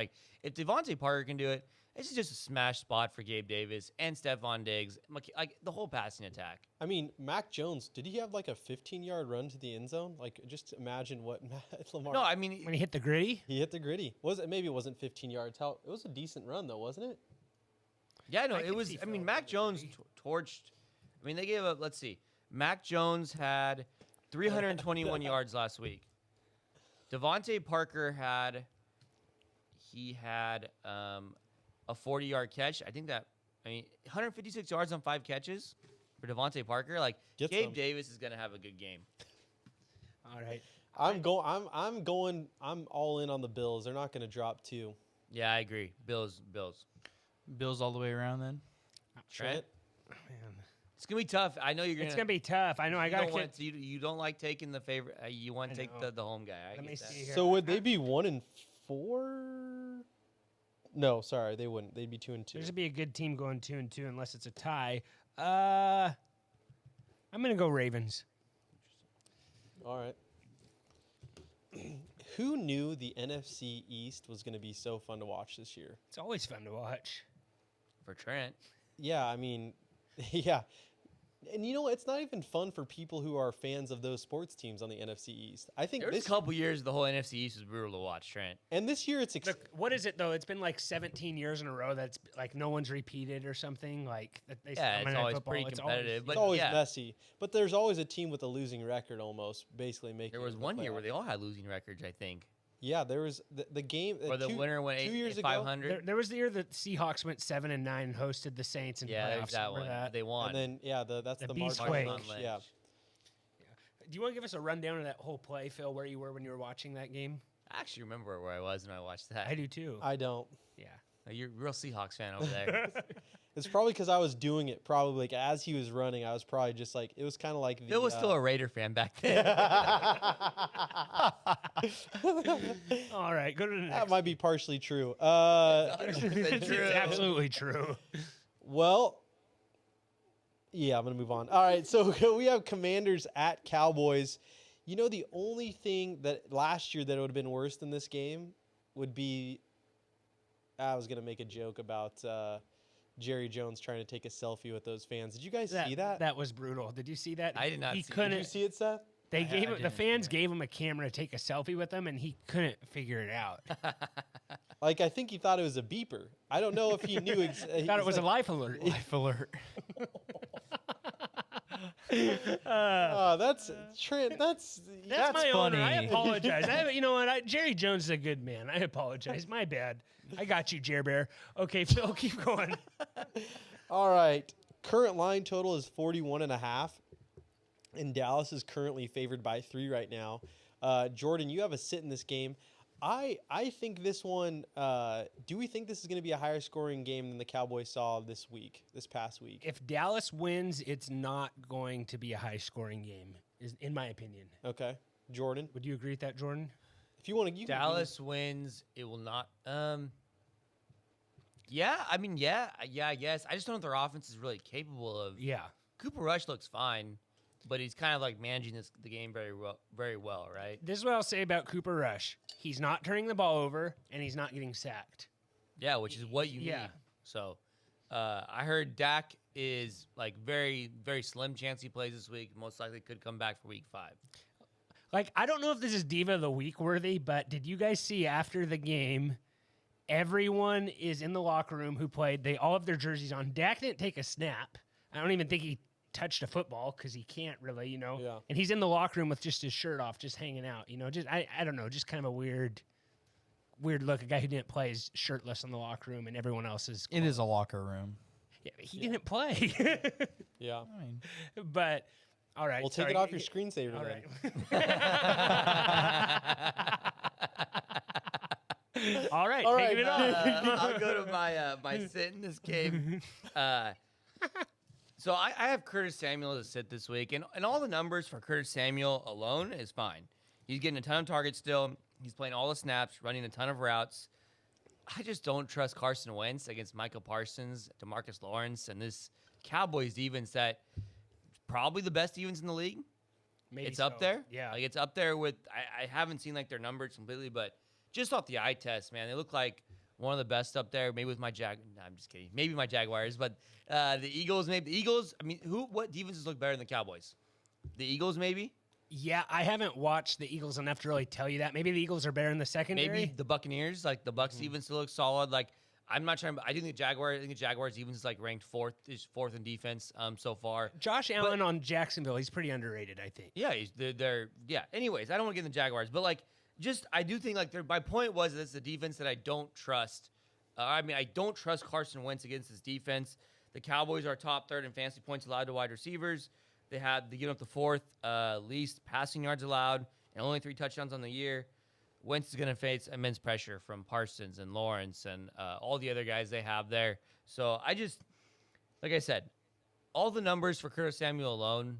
D: If Devontae Parker can do it, this is just a smash spot for Gabe Davis and Stephon Diggs, the whole passing attack.
C: Mac Jones, did he have a 15-yard run to the end zone? Just imagine what Lamar.
D: No,
B: when he hit the gritty.
C: He hit the gritty. Maybe it wasn't 15 yards. It was a decent run though, wasn't it?
D: Yeah, no, it was. Mac Jones torched. They gave up. Let's see. Mac Jones had 321 yards last week. Devontae Parker had a 40-yard catch. I mean, 156 yards on 5 catches for Devontae Parker. Like,
C: Get
D: Gabe
C: some.
D: Davis is gonna have a good game.
B: All right.
C: I'm all in on the Bills. They're not going to drop 2.
D: Yeah, I agree. Bills.
E: Bills all the way around then.
D: Trent.
B: Man.
D: It's gonna be tough. I know you're gonna.
B: It's going to be tough. I know. I got to
D: You don't like taking the favorite. You want to take the home guy. I
B: Let me
D: get that.
B: see here.
C: So would they be 1-4? No, sorry, they wouldn't. They'd be 2-2.
B: There's going to be a good team going 2-2 unless it's a tie. I'm going to go Ravens.
C: All right. Who knew the NFC East was going to be so fun to watch this year?
B: It's always fun to watch.
D: For Trent.
C: Yeah, I mean, yeah. And you know what? It's not even fun for people who are fans of those sports teams on the NFC East. I think
D: There was
C: this
D: a couple years the whole NFC East was brutal to watch, Trent.
C: and this year it's
B: Look, what is it though? It's been like 17 years in a row that's like no one's repeated or something. Like that they
D: Yeah,
B: Monday
D: it's
B: Night
D: always
B: Football,
D: pretty
B: it's
D: competitive.
C: it's
D: But
C: always
D: yeah,
C: messy. But there's always a team with a losing record almost, basically making
D: there
C: it
D: was
C: to the
D: one year where
C: playoffs.
D: they all had losing records, I think.
C: Yeah, there was the game.
D: Or the winner went
C: 2 years
D: 500.
B: There was the year that Seahawks went 7-9 and hosted the Saints in
D: Yeah,
B: playoffs.
D: there's that
B: Remember
D: one.
B: that?
D: They won.
C: And then that's
B: The
C: the
B: Beast
C: March
B: Quake.
C: Lynch, yeah.
B: Do you want to give us a rundown of that whole play, Phil, where you were when you were watching that game?
D: I actually remember where I was when I watched that.
B: I do too.
C: I don't.
B: Yeah.
D: You're a real Seahawks fan over there.
C: It's probably because I was doing it. Probably like as he was running, I was probably just like it was kind of like the.
D: Phil was still a Raider fan back then.
B: All right, go to the
C: That
B: next.
C: might be partially true.
B: It's absolutely true.
C: Well, yeah, I'm gonna move on. All right, so we have Commanders at Cowboys. You know, the only thing that last year that would have been worse than this game would be. I was gonna make a joke about Jerry Jones trying to take a selfie with those fans. Did you guys see that?
B: That was brutal. Did you see that?
D: I did not
B: He
D: see it.
B: couldn't.
C: Did you see it, Seth?
B: They gave him, the
E: didn't see
B: fans
E: it.
B: gave him a camera to take a selfie with him, and he couldn't figure it out.
C: Like I think he thought it was a beeper. I don't know if he knew.
B: Thought it was a life alert.
E: Life alert.
C: That's Trent. That's
B: That's my
E: funny.
B: owner. I apologize. You know what? Jerry Jones is a good man. I apologize. My bad. I got you, Jer Bear. Okay, Phil, keep going.
C: all right. Current line total is 41.5, and Dallas is currently favored by 3 right now. Jordan, you have a sit in this game. I think this one. Do we think this is going to be a higher scoring game than the Cowboys saw this past week?
B: If Dallas wins, it's not going to be a high scoring game, in my opinion.
C: Okay, Jordan.
B: Would you agree with that, Jordan?
C: If you want to,
D: Dallas wins. It will not. Yeah, I mean, yeah, I guess. I just don't know if their offense is really capable of.
B: Yeah.
D: Cooper Rush looks fine, but he's kind of like managing the game very well, right?
B: This is what I'll say about Cooper Rush. He's not turning the ball over, and he's not getting sacked.
D: Yeah, which is what you
B: Yeah.
D: need. So, I heard Dak is like very, very slim chance he plays this week. Most likely could come back for week 5.
B: Like, I don't know if this is Diva of the Week worthy, but did you guys see after the game, everyone is in the locker room who played. They all have their jerseys on. Dak didn't take a snap. I don't even think he touched a football because he can't really,
C: Yeah.
B: And he's in the locker room with just his shirt off, just hanging out, Just I don't know, just kind of a weird look. A guy who didn't play is shirtless in the locker room, and everyone else is.
E: It is a locker room.
B: Yeah, he didn't play.
C: yeah.
E: I mean,
B: But all right,
C: Well, take
B: sorry.
C: it off your screensaver
B: All
C: then.
B: right. All right,
C: All
B: taking
C: right.
B: it off.
D: I'll go to my sit in this game. So I have Curtis Samuel as a sit this week, and all the numbers for Curtis Samuel alone is fine. He's getting a ton of targets still. He's playing all the snaps, running a ton of routes. I just don't trust Carson Wentz against Michael Parsons, DeMarcus Lawrence, and this Cowboys defense that probably the best defense in the league.
B: Maybe
D: It's up
B: so.
D: there.
B: Yeah.
D: Like it's up there with. I haven't seen like their numbers completely, but just off the eye test, man, they look like one of the best up there. Maybe with my No, I'm just kidding. Maybe my Jaguars, but the Eagles. Maybe the Eagles. I mean, what defenses look better than the Cowboys? The Eagles, maybe.
B: Yeah, I haven't watched the Eagles enough to really tell you that. Maybe the Eagles are better in the secondary.
D: Maybe the Buccaneers. Like the Bucs defense still looks solid. Like I'm not trying. I think the Jaguars defense is like ranked fourth in defense so far.
B: Josh Allen on Jacksonville, he's pretty underrated, I think.
D: Yeah, they're. Anyways, I don't want to get in the Jaguars, but like I do think my point was this is a defense that I don't trust. I don't trust Carson Wentz against this defense. The Cowboys are top third in fantasy points allowed to wide receivers. They give up the fourth least passing yards allowed and only 3 touchdowns on the year. Wentz is going to face immense pressure from Parsons and Lawrence and all the other guys they have there. So like I said, all the numbers for Curtis Samuel alone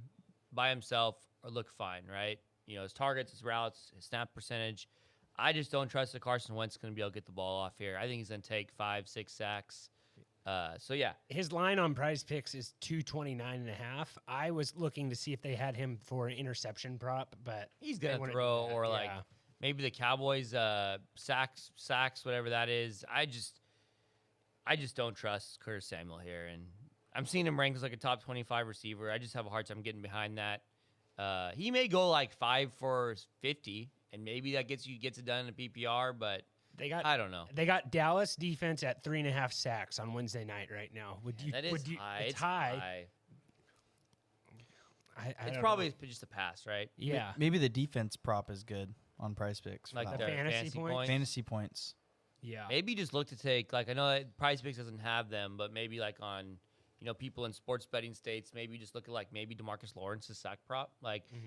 D: by himself look fine, right? His targets, his routes, his snap percentage. I just don't trust that Carson Wentz is going to be able to get the ball off here. I think he's going to take 5-6 sacks. So yeah,
B: his line on Prize Picks is 229.5. I was looking to see if they had him for an interception prop, but
D: he's going to throw or maybe the Cowboys sacks, whatever that is. I just don't trust Curtis Samuel here, and I'm seeing him ranked as like a top 25 receiver. I just have a hard time getting behind that. He may go like 5 for 50, and maybe that gets it done in a PPR, but I don't know.
B: They got Dallas defense at 3.5 sacks on Wednesday night right now.
D: That is high.
B: It's high.
D: It's probably just a pass, right?
B: Yeah.
E: Maybe the defense prop is good on Prize Picks.
D: Like
B: the fantasy points?
E: Fantasy points.
B: Yeah.
D: Maybe just look to take, I know that Prize Picks doesn't have them, but maybe on people in sports betting states, maybe just look at maybe DeMarcus Lawrence's sack prop.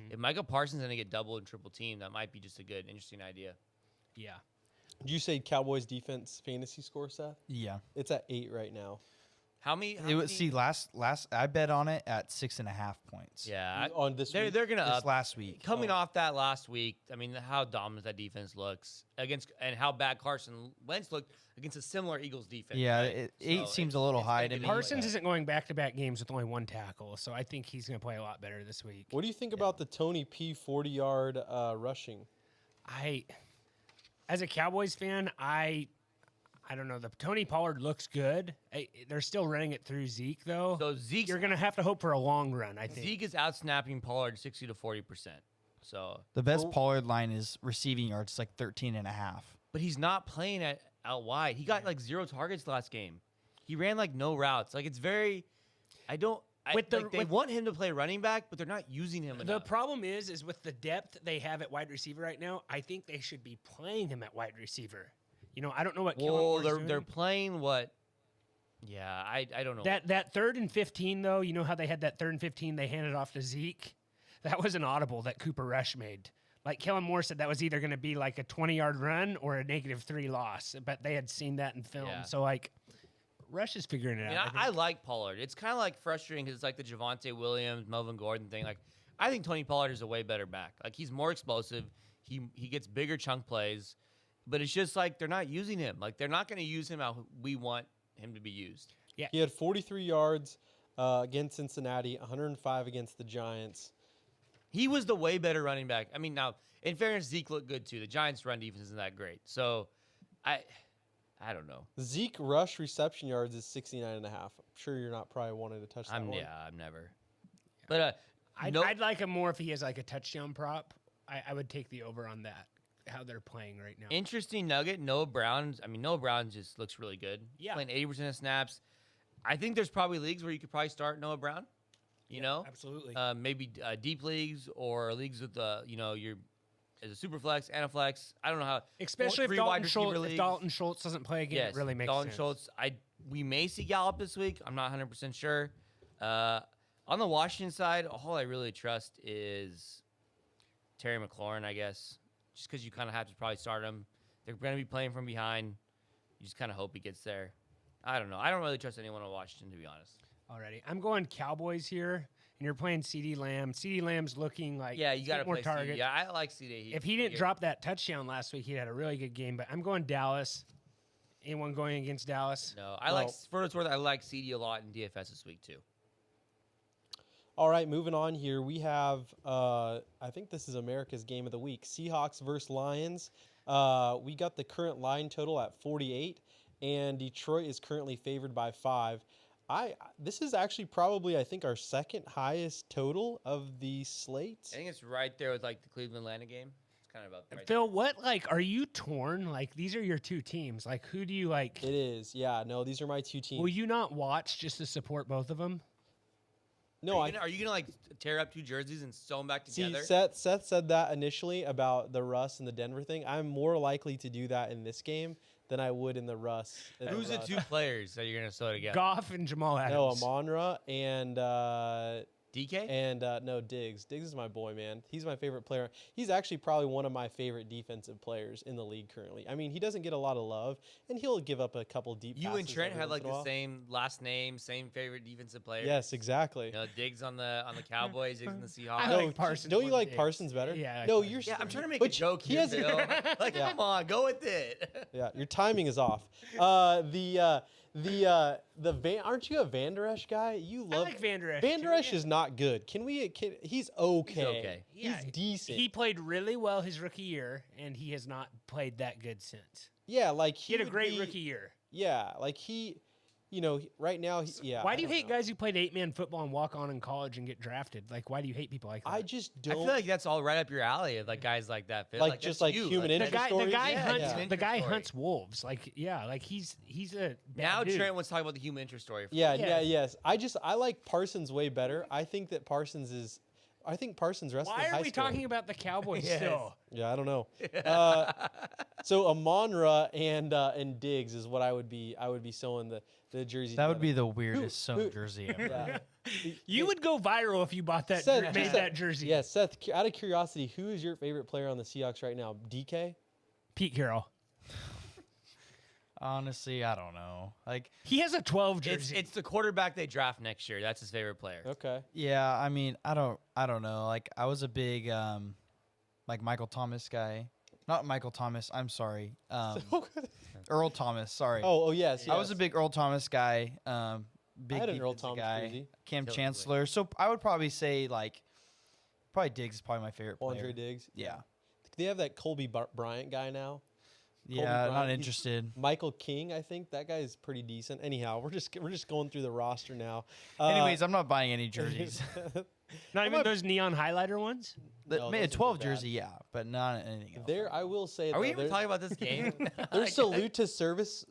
D: If Micah Parsons is going to get double and triple team, that might be just a good, interesting idea.
B: Yeah.
C: Did you say Cowboys defense fantasy score, Seth?
E: Yeah.
C: It's at 8 right now.
D: How many?
E: Last I bet on it at 6.5 points.
D: Yeah.
C: On this week?
D: They're going to up.
E: Last week.
D: Coming off that last week, how dominant that defense looks and how bad Carson Wentz looked against a similar Eagles defense.
E: Yeah,
D: right?
E: 8 seems a little high to me.
B: Parsons isn't going back-to-back games with only 1 tackle, so I think he's going to play a lot better this week.
C: What do you think about the Tony P 40-yard rushing?
B: As a Cowboys fan, I don't know. The Tony Pollard looks good. They're still running it through Zeke, though.
D: So
B: you're going to have to hope for a long run, I think.
D: Zeke is outsnapping Pollard 60 to 40%. So
E: the best Pollard line is receiving yards, like 13.5.
D: But he's not playing out wide. He got 0 targets last game. He ran no routes. It's very. They want him to play running back, but they're not using him enough.
B: The problem is with the depth they have at wide receiver right now, I think they should be playing him at wide receiver. I don't know what.
D: They're playing what? Yeah, I don't know.
B: That 3rd and 15 though. You know how they had that 3rd and 15? They handed off to Zeke. That was an audible that Cooper Rush made. Kellen Moore said that was either going to be a 20-yard run or a -3 loss, but they had seen that in film.
D: Yeah.
B: So Rush is figuring it out.
D: I like Pollard. It's kind of frustrating because it's the Javonte Williams, Melvin Gordon thing. I think Tony Pollard is a way better back. He's more explosive. He gets bigger chunk plays, but it's just they're not using him. They're not going to use him how we want him to be used.
B: Yeah.
C: He had 43 yards against Cincinnati, 105 against the Giants.
D: He was the way better running back. Now, in fairness, Zeke looked good too. The Giants' run defense isn't that great. So, I don't know.
C: Zeke rush reception yards is 69.5. I'm sure you're not probably wanting to touch that one.
D: Yeah, I'm never. But
B: I'd like him more if he has a touchdown prop. I would take the over on that, how they're playing right now.
D: Interesting nugget, Noah Brown. Noah Brown just looks really good.
B: Yeah.
D: Playing 80% of snaps. I think there's probably leagues where you could probably start Noah Brown.
B: Absolutely.
D: Maybe deep leagues or leagues with your as a super flex and a flex. I don't know how.
B: Especially if Dalton Schultz doesn't play again, it really makes
D: Dalton
B: sense.
D: Schultz. We may see Gallup this week. I'm not 100% sure. On the Washington side, all I really trust is Terry McLaurin, I guess, just because you kind of have to probably start him. They're going to be playing from behind. You just kind of hope he gets there. I don't know. I don't really trust anyone on Washington, to be honest.
B: Alrighty. I'm going Cowboys here, and you're playing CeeDee Lamb. CeeDee Lamb's looking like
D: you got to
B: more
D: play
B: targets.
D: Yeah, I like CeeDee.
B: If he didn't drop that touchdown last week, he had a really good game. But I'm going Dallas. Anyone going against Dallas?
D: No, I like for what it's worth. I like CeeDee a lot in DFS this week too.
C: All right, moving on here. We have, I think this is America's game of the week. Seahawks versus Lions. We got the current line total at 48, and Detroit is currently favored by 5. This is actually probably, I think, our second highest total of the slate.
D: I think it's right there with the Cleveland Atlanta game. It's kind of up right
B: Phill, what are you torn? These are your two teams. Who do you like?
C: It is, yeah. No, these are my two teams.
B: Will you not watch just to support both of them?
C: No,
D: Are you gonna like tear up 2 jerseys and sew them back together?
C: See, Seth said that initially about the Russ and the Denver thing. I'm more likely to do that in this game than I would in the Russ.
D: Who's the 2 players that you're gonna sew together?
B: Goff and Jamal Adams.
C: No, Amon-Ra and
D: DK?
C: and no, Diggs. Diggs is my boy, man. He's my favorite player. He's actually probably one of my favorite defensive players in the league currently. I mean, he doesn't get a lot of love, and he'll give up a couple deep
D: You
C: passes
D: and Trent
C: every
D: had
C: once
D: like
C: in a
D: the
C: while.
D: same last name, same favorite defensive player.
C: Yes, exactly.
D: You know, Diggs on the Cowboys, Diggs on the Seahawks.
B: I like Parsons
C: Don't you
B: more
C: like
B: than
C: Parsons
B: Diggs.
C: better?
B: Yeah, I like
C: No,
B: Parsons.
C: you're.
D: Yeah, I'm trying to make
C: but
D: a joke
C: he
D: here,
C: has-
D: Phil. Like,
C: Yeah.
D: come on, go with it.
C: Yeah, your timing is off. Aren't you a Van Der Esch guy? You
B: I
C: love
B: like Van Der Esch,
C: Van Der
B: too,
C: Esch
B: yeah.
C: is not good. He's okay.
D: okay.
B: Yeah,
C: He's decent.
B: He played really well his rookie year, and he has not played that good since.
C: yeah, like
B: He had a
C: would
B: great
C: be-
B: rookie year.
C: Yeah, like right now, yeah.
B: Why
C: I
B: do you
C: don't
B: hate
C: know.
B: guys who played 8-man football and walk on in college and get drafted? Like, why do you hate people like that?
C: I just
D: I
C: don't
D: feel like that's all right up your alley of like guys like that. Phil.
C: Like, just
D: that's
C: like
D: you.
C: human
B: the
C: interest
B: guy,
C: stories?
B: hunts,
C: Yeah.
B: the guy
D: Story.
B: hunts wolves. Like, yeah, like he's a bad
D: Now
B: dude.
D: Trent wants to talk about the human interest story.
C: Yeah,
B: Yes.
C: yes. I like Parsons way better. I think Parsons wrestled
B: Why
C: in high
B: are we
C: school.
B: talking about the Cowboys
D: Yes.
B: still?
C: Yeah, I don't know. So Amon-Ra and Diggs is what I would be sewing the jersey.
E: That would be
C: together.
E: the weirdest sewn jersey ever.
C: Yeah.
B: You would go viral if you bought that,
C: Seth,
B: made that jersey.
C: Yeah, Seth. Out of curiosity, who is your favorite player on the Seahawks right now? DK.
B: Pete Carroll.
E: Honestly, I don't know. Like,
B: He has a 12 jersey.
D: It's the quarterback they draft next year. That's his favorite player.
C: Okay.
E: yeah, I mean, I don't know. Like, I was a big like Michael Thomas guy. Not Michael Thomas. I'm sorry. Earl Thomas. Sorry.
C: Oh yes.
E: I was a big Earl Thomas guy. Big
C: had an Earl
E: defensive
C: Thomas
E: guy.
C: jersey.
E: Cam
D: Totally.
E: Chancellor. So I would probably say like, probably Diggs is probably my favorite player.
C: Andre Diggs.
E: Yeah.
C: They have that Colby Bryant guy now.
E: Yeah,
C: Bryant,
E: not
C: he's-
E: interested.
C: Michael King, I think that guy is pretty decent. Anyhow, we're just going through the roster now.
E: Anyways, I'm not buying any jerseys.
B: Not even those neon highlighter ones?
C: No,
E: Maybe a
C: those are
E: 12
C: bad.
E: jersey, yeah, but not anything else.
C: there, I will say,
D: Are we
C: though,
D: even
C: their-
D: talking about this game?
C: their salute to service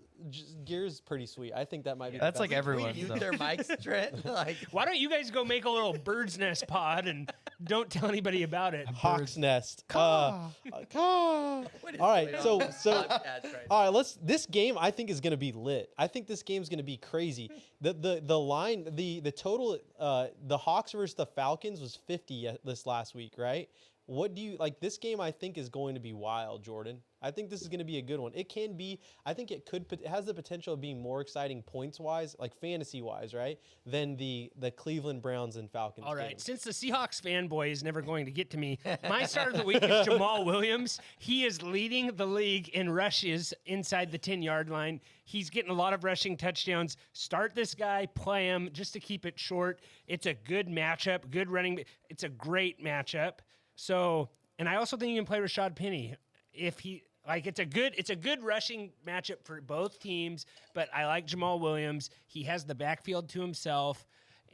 C: gear is pretty sweet. I think that might be. the
E: That's
C: best.
E: like
D: Can we
E: everyone's,
D: mute
E: though.
D: their mics, Trent? Like,
B: Why don't you guys go make a little bird's nest pod and don't tell anybody about it?
C: Hawk's Nest.
E: Caw.
C: Caw.
D: what is
C: All right,
D: going
C: so
D: on with podcasts right
C: all right, this game I think is going to be lit. I think this game's going to be crazy. The line, the total, the Hawks versus the Falcons was 50 this last week, right? What do you like? This game I think is going to be wild, Jordan. I think this is going to be a good one. It can be. I think it has the potential of being more exciting points wise, like fantasy wise, right? Than the Cleveland Browns and Falcons.
B: All right,
C: game.
B: since the Seahawks fanboy is never going to get to me, my start of the week is Jamal Williams. He is leading the league in rushes inside the 10-yard line. He's getting a lot of rushing touchdowns. Start this guy, play him just to keep it short. It's a good matchup, good running. It's a great matchup. So, and I also think you can play Rashad Penny if he it's a good rushing matchup for both teams. But I like Jamal Williams. He has the backfield to himself,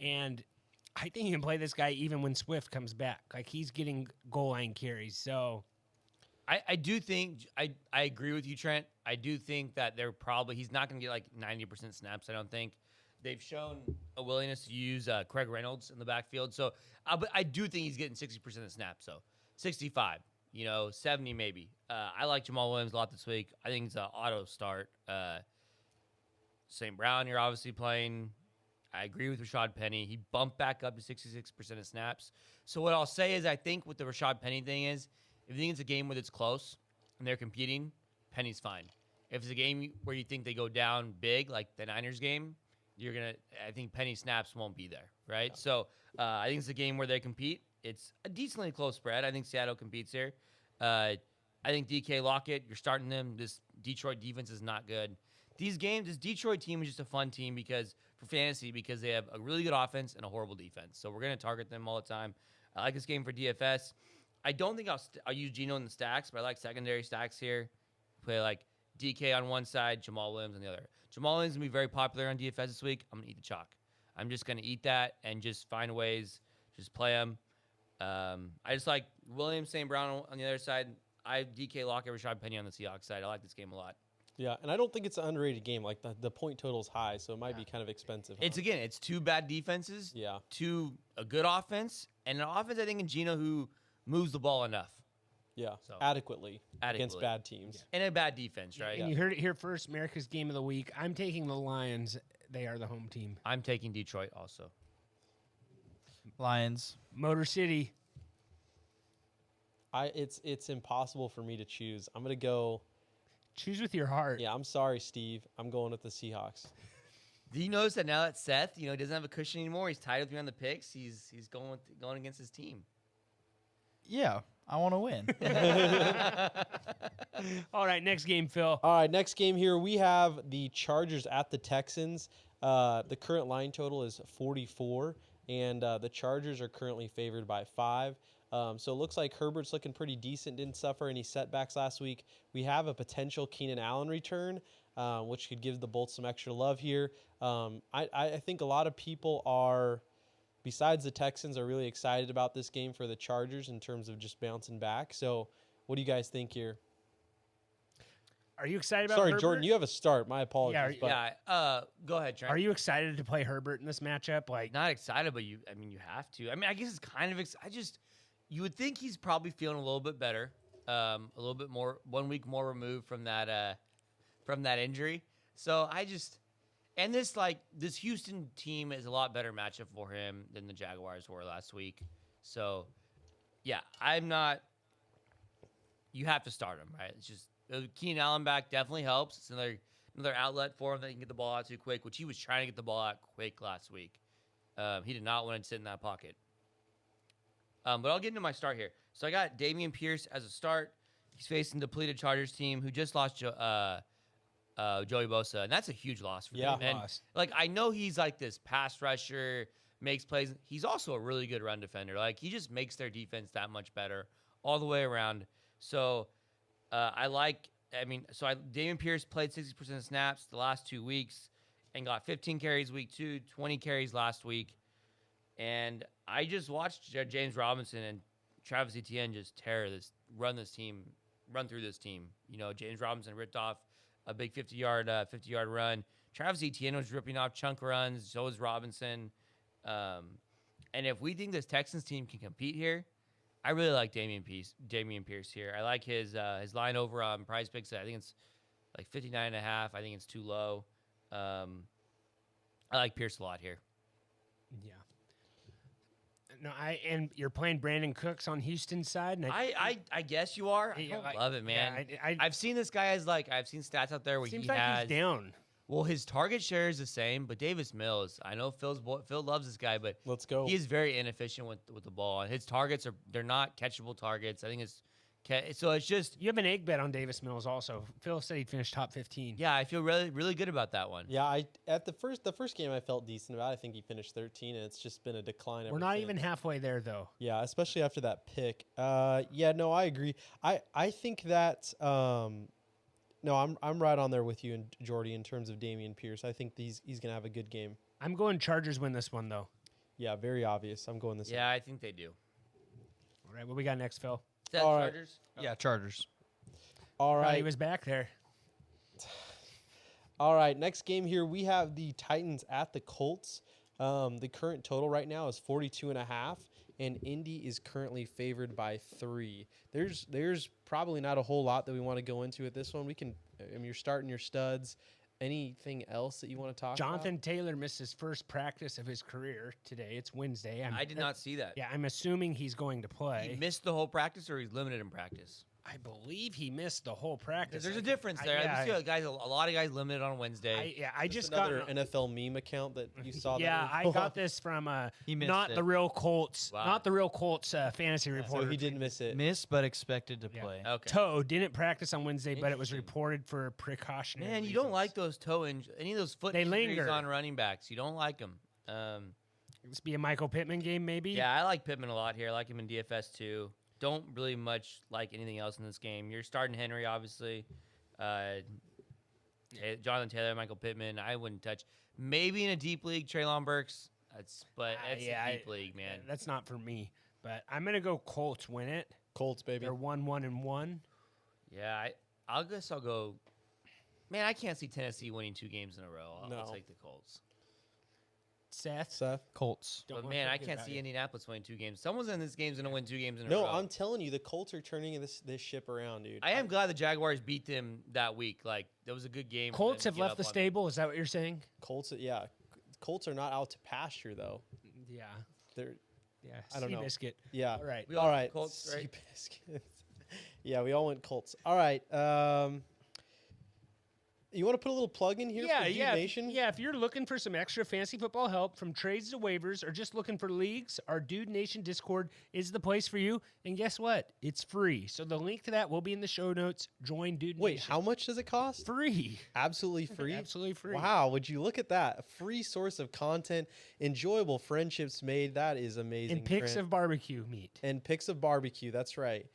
B: and I think you can play this guy even when Swift comes back. Like he's getting goal line carries. So
D: I do think I agree with you, Trent. I do think that he's not going to get like 90% snaps. I don't think they've shown a willingness to use Craig Reynolds in the backfield. So, but I do think he's getting 60% of snaps. So 65, 70 maybe. I like Jamal Williams a lot this week. I think it's an auto start. St. Brown, you're obviously playing. I agree with Rashad Penny. He bumped back up to 66% of snaps. So what I'll say is I think what the Rashad Penny thing is, if you think it's a game where it's close and they're competing, Penny's fine. If it's a game where you think they go down big, like the Niners game, I think Penny snaps won't be there, right? Yeah. So I think it's a game where they compete. It's a decently close spread. I think Seattle competes here. I think DK Lockett, you're starting them. This Detroit defense is not good. These games, this Detroit team is just a fun team for fantasy because they have a really good offense and a horrible defense. So we're going to target them all the time. I like this game for DFS. I don't think I'll use Geno in the stacks, but I like secondary stacks here. Play like DK on one side, Jamal Williams on the other. Jamal Williams is going to be very popular on DFS this week. I'm going to eat the chalk. I'm just going to eat that and just find ways, just play him. I just like Williams, St. Brown on the other side. I have DK Lockett, Rashad Penny on the Seahawks side. I like this game a lot.
C: Yeah, and I don't think it's an underrated game. Like the point total's high, so it might be kind of expensive.
D: It's two bad defenses.
C: Yeah.
D: A good offense, and an offense I think in Gino who moves the ball enough.
C: Yeah,
D: So,
C: adequately against bad teams.
D: And a bad defense, right?
B: And you heard it here first. America's Game of the Week. I'm taking the Lions. They are the home team.
D: I'm taking Detroit also.
E: Lions.
B: Motor City.
C: It's impossible for me to choose. I'm gonna go.
B: Choose with your heart.
C: Yeah, I'm sorry, Steve. I'm going with the Seahawks.
D: Do you notice that now that Seth, doesn't have a cushion anymore? He's tied with me on the picks. He's going against his team.
E: Yeah, I want to win.
B: All right, next game, Phil.
C: All right, next game here we have the Chargers at the Texans. The current line total is 44, and the Chargers are currently favored by 5. So it looks like Herbert's looking pretty decent. Didn't suffer any setbacks last week. We have a potential Keenan Allen return, which could give the Bolts some extra love here. I think a lot of people are, besides the Texans, are really excited about this game for the Chargers in terms of just bouncing back. So what do you guys think here?
B: Are you excited about
C: Sorry,
B: Herbert?
C: Jordan, you have a start. My apologies.
D: Go ahead, Trent.
B: Are you excited to play Herbert in this matchup? Like,
D: Not excited, but you have to. I guess it's kind of you would think he's probably feeling a little bit better, a little bit more, 1 week more removed from that injury. So this Houston team is a lot better matchup for him than the Jaguars were last week. So, yeah, you have to start him, right? It's just Keenan Allen back definitely helps. It's another outlet for him that he can get the ball out too quick, which he was trying to get the ball out quick last week. He did not want to sit in that pocket. But I'll get into my start here. So I got Damien Pierce as a start. He's facing the depleted Chargers team who just lost Joey Bosa, and that's a huge loss for them. And I know he's like this pass rusher, makes plays. He's also a really good run defender. Like he just makes their defense that much better all the way around. So Damien Pierce played 60% of snaps the last 2 weeks and got 15 carries week 2, 20 carries last week. And I just watched James Robinson and Travis Etienne just run through this team. James Robinson ripped off a big 50-yard run. Travis Etienne was ripping off chunk runs. So was Robinson. And if we think this Texans team can compete here, I really like Damien Pierce here. I like his line over on Prize Picks. I think it's like 59.5. I think it's too low. I like Pierce a lot here.
B: yeah. No, and you're playing Brandon Cooks on Houston's side. And
D: I guess you are. I don't love it, man.
B: Yeah,
D: I've seen this guy I've seen stats out there where
B: seems
D: he
B: like
D: has
B: he's down.
D: Well, his target share is the same, but Davis Mills, I know Phil loves this guy, but
C: Let's go.
D: he is very inefficient with the ball. And his targets they're not catchable targets. I think it's just
B: You have an egg bet on Davis Mills also. Phil said he'd finish top 15.
D: yeah, I feel really really good about that one.
C: Yeah, at the first game I felt decent about. I think he finished 13, and it's just been a decline.
B: We're not even halfway there, though.
C: Yeah, especially after that pick. Yeah, no, I agree. I think that no, I'm right on there with you and Jordy in terms of Damien Pierce. I think he's gonna have a good game.
B: I'm going Chargers win this one, though.
C: Yeah, very obvious. I'm going this.
D: Yeah, I think they do.
B: All right, what we got next, Phil?
D: Is that
C: All right.
D: Chargers?
E: Yeah, Chargers.
C: All
B: He
C: right.
B: was back there.
C: All right, next game here we have the Titans at the Colts. The current total right now is 42.5, and Indy is currently favored by 3. There's probably not a whole lot that we want to go into at this one. You're starting your studs. Anything else that you want to talk
B: Jonathan Taylor missed his first practice of his career today. It's Wednesday.
D: I did not see that.
B: Yeah, I'm assuming he's going to play.
D: He missed the whole practice, or he's limited in practice.
B: I believe he missed the whole practice.
D: There's a difference there. I see a lot of guys limited on Wednesday.
B: I
C: about?
B: just
C: Another
B: got
C: NFL meme account that you saw.
B: Yeah,
C: that
B: I got this from
E: He missed
B: not
E: it.
B: the real Colts,
D: Wow.
B: not the real Colts fantasy reporter.
C: So he did miss it.
E: Missed but expected to
B: Yeah.
E: play.
D: Okay.
B: Toe didn't practice on Wednesday, but it was
D: Interesting.
B: reported for precautionary.
D: Man, you don't
B: reasons.
D: like those any of those foot
B: They
D: injuries
B: linger.
D: on running backs. You don't like them.
B: This be a Michael Pittman game, maybe.
D: Yeah, I like Pittman a lot here. I like him in DFS too. Don't really much like anything else in this game. You're starting Henry, obviously. Jonathan Taylor, Michael Pittman. I wouldn't touch. Maybe in a deep league, Treylon Burks. That's a deep league, man.
B: That's not for me. But I'm gonna go Colts win it.
C: Colts, baby.
B: They're 1-1-1.
D: Yeah, I guess I'll go. Man, I can't see Tennessee winning 2 games in a row. I'll
C: No.
D: take the Colts.
B: Seth.
E: Colts.
B: Don't
D: But
B: wanna
D: man, I
B: forget
D: can't
B: about
D: see
B: you.
D: Indianapolis winning 2 games. Someone's in this game's gonna win 2 games in a
C: No,
D: row.
C: I'm telling you, the Colts are turning this ship around, dude.
D: I am glad the Jaguars beat them that week. Like, that was a good game. for
B: Colts
D: them to
B: have
D: get
B: left
D: up
B: the
D: on.
B: stable. Is that what you're saying?
C: Colts, yeah. Colts are not out to pasture though.
B: Yeah.
C: They're
B: Yeah.
C: I don't know.
B: Seabiscuit.
C: yeah.
B: All right.
D: We all
C: All
D: went
C: right.
D: Colts, right?
C: Seabiscuits. Yeah, we all went Colts. All right. You want to put a little plug in here for Dude Nation?
B: If you're looking for some extra fantasy football help from trades to waivers or just looking for leagues, our Dude Nation Discord is the place for you. And guess what? It's free. So the link to that will be in the show notes. Join Dude
C: Wait,
B: Nation.
C: how much does it cost?
B: Free.
C: Absolutely free.
B: Absolutely free.
C: Wow, would you look at that? A free source of content, enjoyable friendships made. That is amazing.
B: And pics
C: Trent.
B: of barbecue meat.
C: And pics of barbecue. That's right.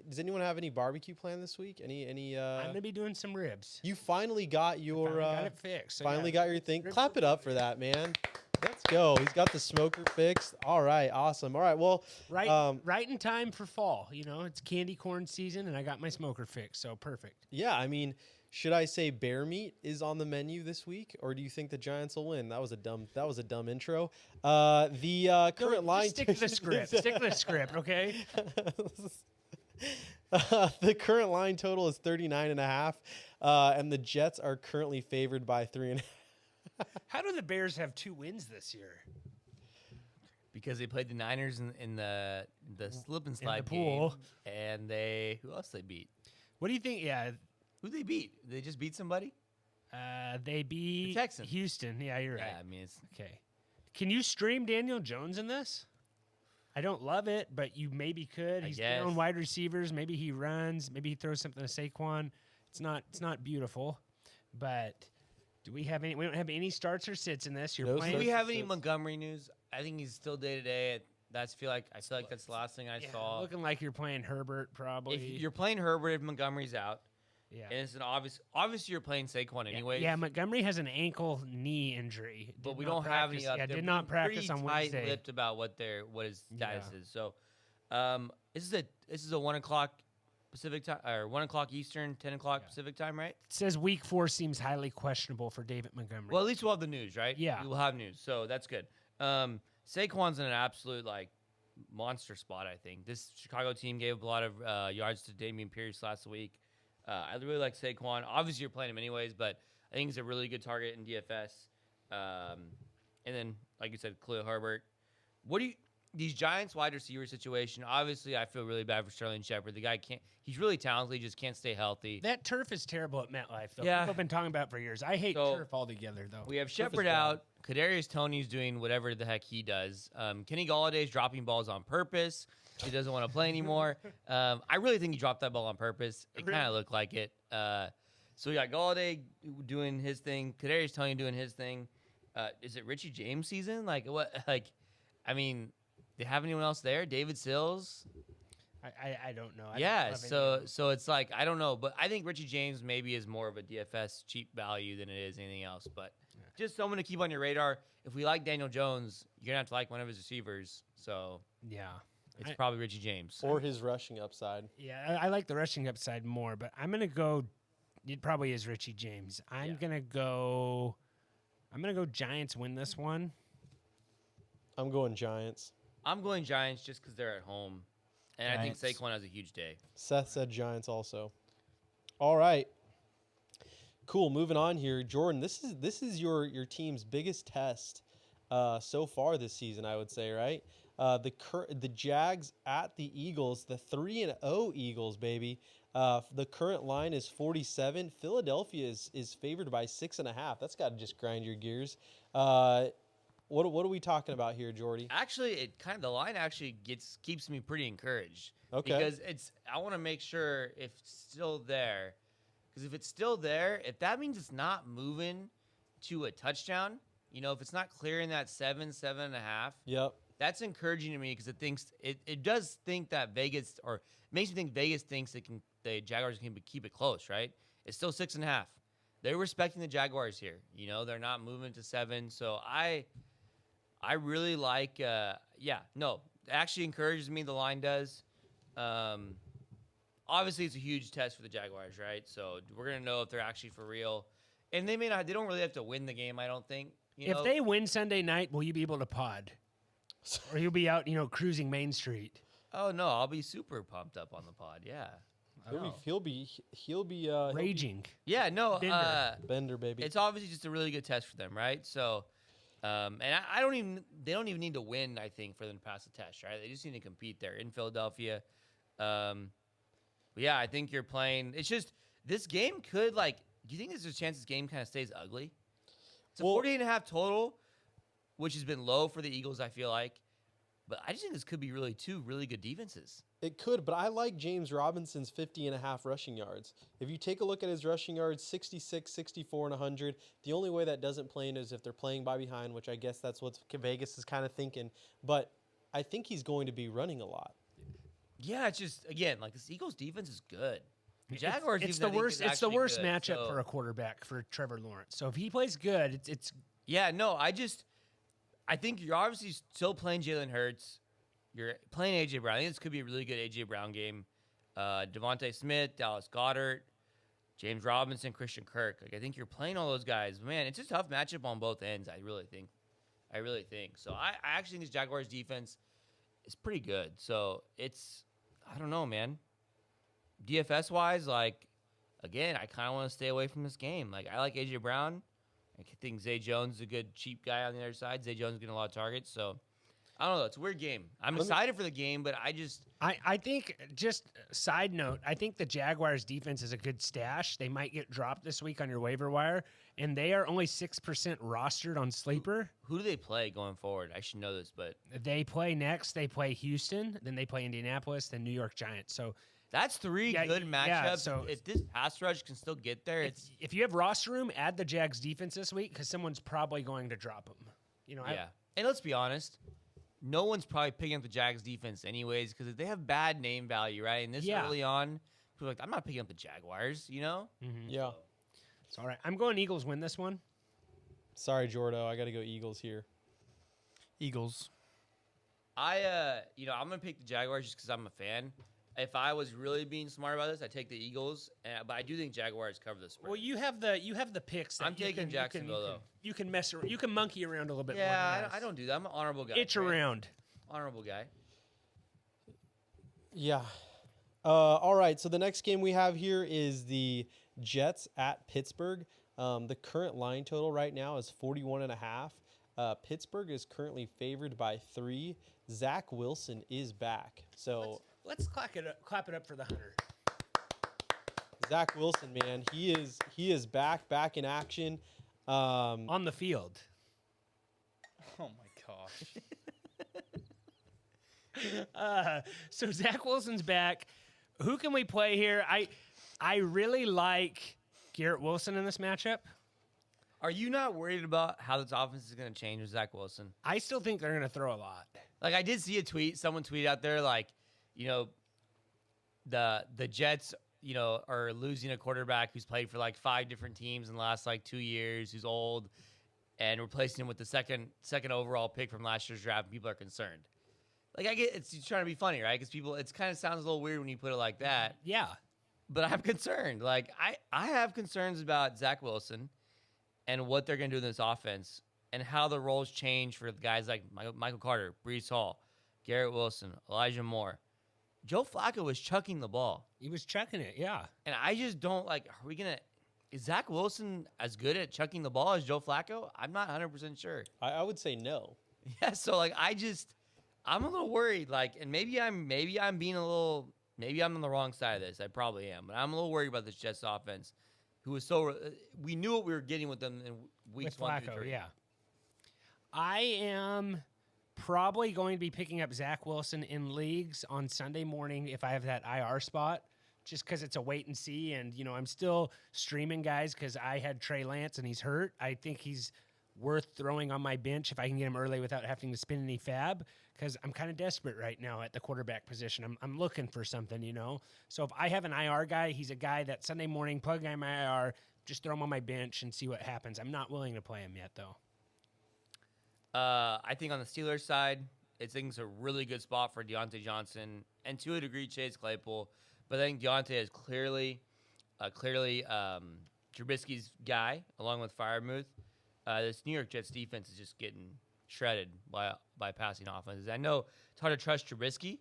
C: Does anyone have any barbecue plan this week? Any?
B: I'm gonna be doing some ribs.
C: You finally got your.
B: Finally got it fixed. So
C: finally
B: yeah.
C: got your thing.
B: Ribs
C: Clap
B: are
C: it up for that, man. Let's go. He's got the smoker fixed. All right, awesome. All right, well,
B: right in time for fall. You know, it's candy corn season, and I got my smoker fixed, so perfect.
C: yeah. I mean, should I say bear meat is on the menu this week, or do you think the Giants will win? That was a dumb intro. The current line.
B: Just stick to the script. Stick to the script, okay?
C: The current line total is 39.5, and the Jets are currently favored by 3.5.
B: How do the Bears have 2 wins this year?
D: Because they played the Niners in the slip and slide
B: pool.
D: game, and who else they beat?
B: What do you think? Yeah,
D: Who they beat? They just beat somebody.
B: they beat
D: Texans.
B: Houston. Yeah, you're right.
D: Yeah, I mean, it's
B: Okay. Can you stream Daniel Jones in this? I don't love it, but you maybe could.
D: I
B: He's
D: guess.
B: throwing wide receivers. Maybe he runs. Maybe he throws something to Saquon. It's not beautiful, but do we have any? We don't have any starts or sits in this. You're
C: No
B: playing.
D: Do we
C: starts.
D: have any Montgomery news? I think he's still day to day. I feel like that's the last thing I
B: Yeah,
D: saw.
B: looking like you're playing Herbert probably.
D: If you're playing Herbert, if Montgomery's out,
B: yeah.
D: and it's an obviously you're playing Saquon anyway.
B: Yeah, Montgomery has an ankle knee injury.
D: But
B: Did
D: we
B: not
D: don't have any.
B: practice- Yeah,
D: they're
B: did not
D: being
B: practice on
D: pretty
B: Wednesday.
D: tight-lipped about what his status
B: Yeah.
D: is. So, this is a 1 o'clock Pacific time or 1 o'clock Eastern, 10 o'clock Pacific time, right?
B: It says week 4 seems highly questionable for David Montgomery.
D: Well, at least we'll have the news, right?
B: Yeah.
D: we will have news, so that's good. Saquon's in an absolute monster spot. I think this Chicago team gave a lot of yards to Damien Pierce last week. I really like Saquon. Obviously, you're playing him anyways, but I think he's a really good target in DFS. And then, like you said, Khalil Herbert. These Giants wide receiver situation? Obviously, I feel really bad for Sterling Shepard. The guy can't. He's really talented. He just can't stay healthy.
B: that turf is terrible at MetLife, though.
D: Yeah.
B: People have been talking about it for years. I hate
D: So,
B: turf altogether, though.
D: We have
C: is
D: Shepard
C: bad.
D: out. Kadarius Toney's doing whatever the heck he does. Kenny Galladay's dropping balls on purpose. He doesn't want to play anymore. I really think he dropped that ball on purpose. It kind of looked like it. So we got Galladay doing his thing. Kadarius Toney doing his thing. Is it Richie James season? I mean, they have anyone else there? David Sills?
B: I don't know. I
D: Yeah,
B: don't love any-
D: so it's like I don't know, but I think Richie James maybe is more of a DFS cheap value than it is anything else. But just someone to keep on your radar. If we like Daniel Jones, you're gonna have to like one of his receivers. So
B: Yeah.
D: it's probably Richie James.
C: Or his rushing upside.
B: Yeah, I like the rushing upside more, but I'm gonna go. It probably is Richie James. I'm gonna go Giants win this one.
C: I'm going Giants.
D: I'm going Giants just because they're at home, and I
E: Giants.
D: think Saquon has a huge day.
C: Seth said Giants also. All right. Cool. Moving on here, Jordan. This is your team's biggest test so far this season, I would say, right? The Jags at the Eagles, the 3-0 Eagles, baby. The current line is 47. Philadelphia is favored by 6.5. That's got to just grind your gears. What are we talking about here, Jordy?
D: Actually, the line actually keeps me pretty encouraged.
C: Okay.
D: Because I want to make sure if it's still there. Because if it's still there, if that means it's not moving to a touchdown, if it's not clearing that 7.5,
C: Yep.
D: that's encouraging to me because it does think that Vegas, or it makes me think Vegas thinks the Jaguars can keep it close, right? It's still 6.5. They're respecting the Jaguars here. They're not moving to 7. So I really like, it actually encourages me. The line does. obviously it's a huge test for the Jaguars, right? So we're gonna know if they're actually for real, and they may not. They don't really have to win the game, I don't think.
B: If they win Sunday night, will you be able to pod? Or you'll be out, cruising Main Street.
D: Oh no, I'll be super pumped up on the pod. Yeah.
C: He'll be
B: Raging.
D: Yeah, no,
C: Bender, baby.
D: it's obviously just a really good test for them, right? So, and they don't even need to win, I think, for them to pass the test, right? They just need to compete there in Philadelphia. But yeah, I think you're playing. It's just this game could do you think there's a chance this game kind of stays ugly? It's a 48.5 total, which has been low for the Eagles, I feel like. But I just think this could be really two really good defenses.
C: It could, but I like James Robinson's 50.5 rushing yards. If you take a look at his rushing yards, 66, 64, and 100, the only way that doesn't play in is if they're playing by behind, which I guess that's what Vegas is kind of thinking. But I think he's going to be running a lot.
D: Yeah, it's just, again, this Eagles defense is good. The Jaguars
B: It's
D: defense,
B: the worst. It's the worst
D: good,
B: matchup
D: so.
B: for a quarterback for Trevor Lawrence. So if he plays good, it's
D: Yeah, no, I think you're obviously still playing Jalen Hurts. You're playing A.J. Brown. I think this could be a really good A.J. Brown game. Devontae Smith, Dallas Goedert, James Robinson, Christian Kirk. I think you're playing all those guys. Man, it's a tough matchup on both ends, I really think. So I actually think this Jaguars defense is pretty good. So I don't know, man. DFS-wise, again, I kind of want to stay away from this game. I like A.J. Brown. I think Zay Jones is a good, cheap guy on the other side. Zay Jones is getting a lot of targets, so I don't know. It's a weird game. I'm excited for the game, but
B: I think, just side note, I think the Jaguars defense is a good stash. They might get dropped this week on your waiver wire, and they are only 6% rostered on Sleeper.
D: Who do they play going forward? I should know this, but
B: They play next. They play Houston, then they play Indianapolis, then New York Giants. So
D: that's three good matchups.
B: Yeah, so
D: if this pass rush can still get there,
B: if you have roster room, add the Jags defense this week because someone's probably going to drop them.
D: Yeah. And let's be honest, no one's probably picking up the Jags defense anyways because they have bad name value, right? And this early on, people are I'm not picking up the Jaguars,
B: Mm-hmm.
C: Yeah.
B: It's all right. I'm going Eagles win this one.
C: Sorry, Jordo. I got to go Eagles here.
E: Eagles.
D: I'm gonna pick the Jaguars just because I'm a fan. If I was really being smart about this, I'd take the Eagles, but I do think Jaguars cover the spread.
B: Well, you have the picks. That
D: I'm taking Jacksonville though.
B: You can mess around. You can monkey around a little bit.
D: Yeah, I don't do that. I'm an honorable guy.
B: Itch around.
D: Honorable guy.
C: Yeah. All right. So the next game we have here is the Jets at Pittsburgh. The current line total right now is 41.5. Pittsburgh is currently favored by 3. Zach Wilson is back. So
B: let's clap it up for the Hunter.
C: Zach Wilson, man, he is back in action.
B: On the field.
E: Oh my gosh.
B: So Zach Wilson's back. Who can we play here? I really like Garrett Wilson in this matchup.
D: Are you not worried about how this offense is going to change with Zach Wilson?
B: I still think they're going to throw a lot.
D: I did see a tweet. Someone tweeted out there, the Jets, are losing a quarterback who's played for 5 different teams in the last 2 years, who's old, and replacing him with the second overall pick from last year's draft. People are concerned. I get it's trying to be funny, right? Because it kind of sounds a little weird when you put it like that.
B: Yeah.
D: But I'm concerned. I have concerns about Zach Wilson and what they're going to do in this offense and how the roles change for guys like Michael Carter, Breece Hall, Garrett Wilson, Elijah Moore. Joe Flacco was chucking the ball.
B: He was chucking it, yeah.
D: And I just don't is Zach Wilson as good at chucking the ball as Joe Flacco? I'm not 100% sure.
C: I would say no.
D: Yeah, so I'm a little worried. And maybe I'm being a little, maybe I'm on the wrong side of this. I probably am, but I'm a little worried about this Jets offense, who was we knew what we were getting with them in weeks
B: with
D: 1
B: Flacco,
D: through 3.
B: yeah. I am probably going to be picking up Zach Wilson in leagues on Sunday morning if I have that IR spot, just because it's a wait and see. And, I'm still streaming guys because I had Trey Lance and he's hurt. I think he's worth throwing on my bench if I can get him early without having to spend any fab, because I'm kind of desperate right now at the quarterback position. I'm looking for something, So if I have an IR guy, he's a guy that Sunday morning, plug guy in my IR, just throw him on my bench and see what happens. I'm not willing to play him yet, though.
D: I think on the Steelers side, it's a really good spot for Deontay Johnson and to a degree Chase Claypool. But I think Deontay is clearly Trubisky's guy, along with Freiermuth. This New York Jets defense is just getting shredded by passing offenses. I know it's hard to trust Trubisky.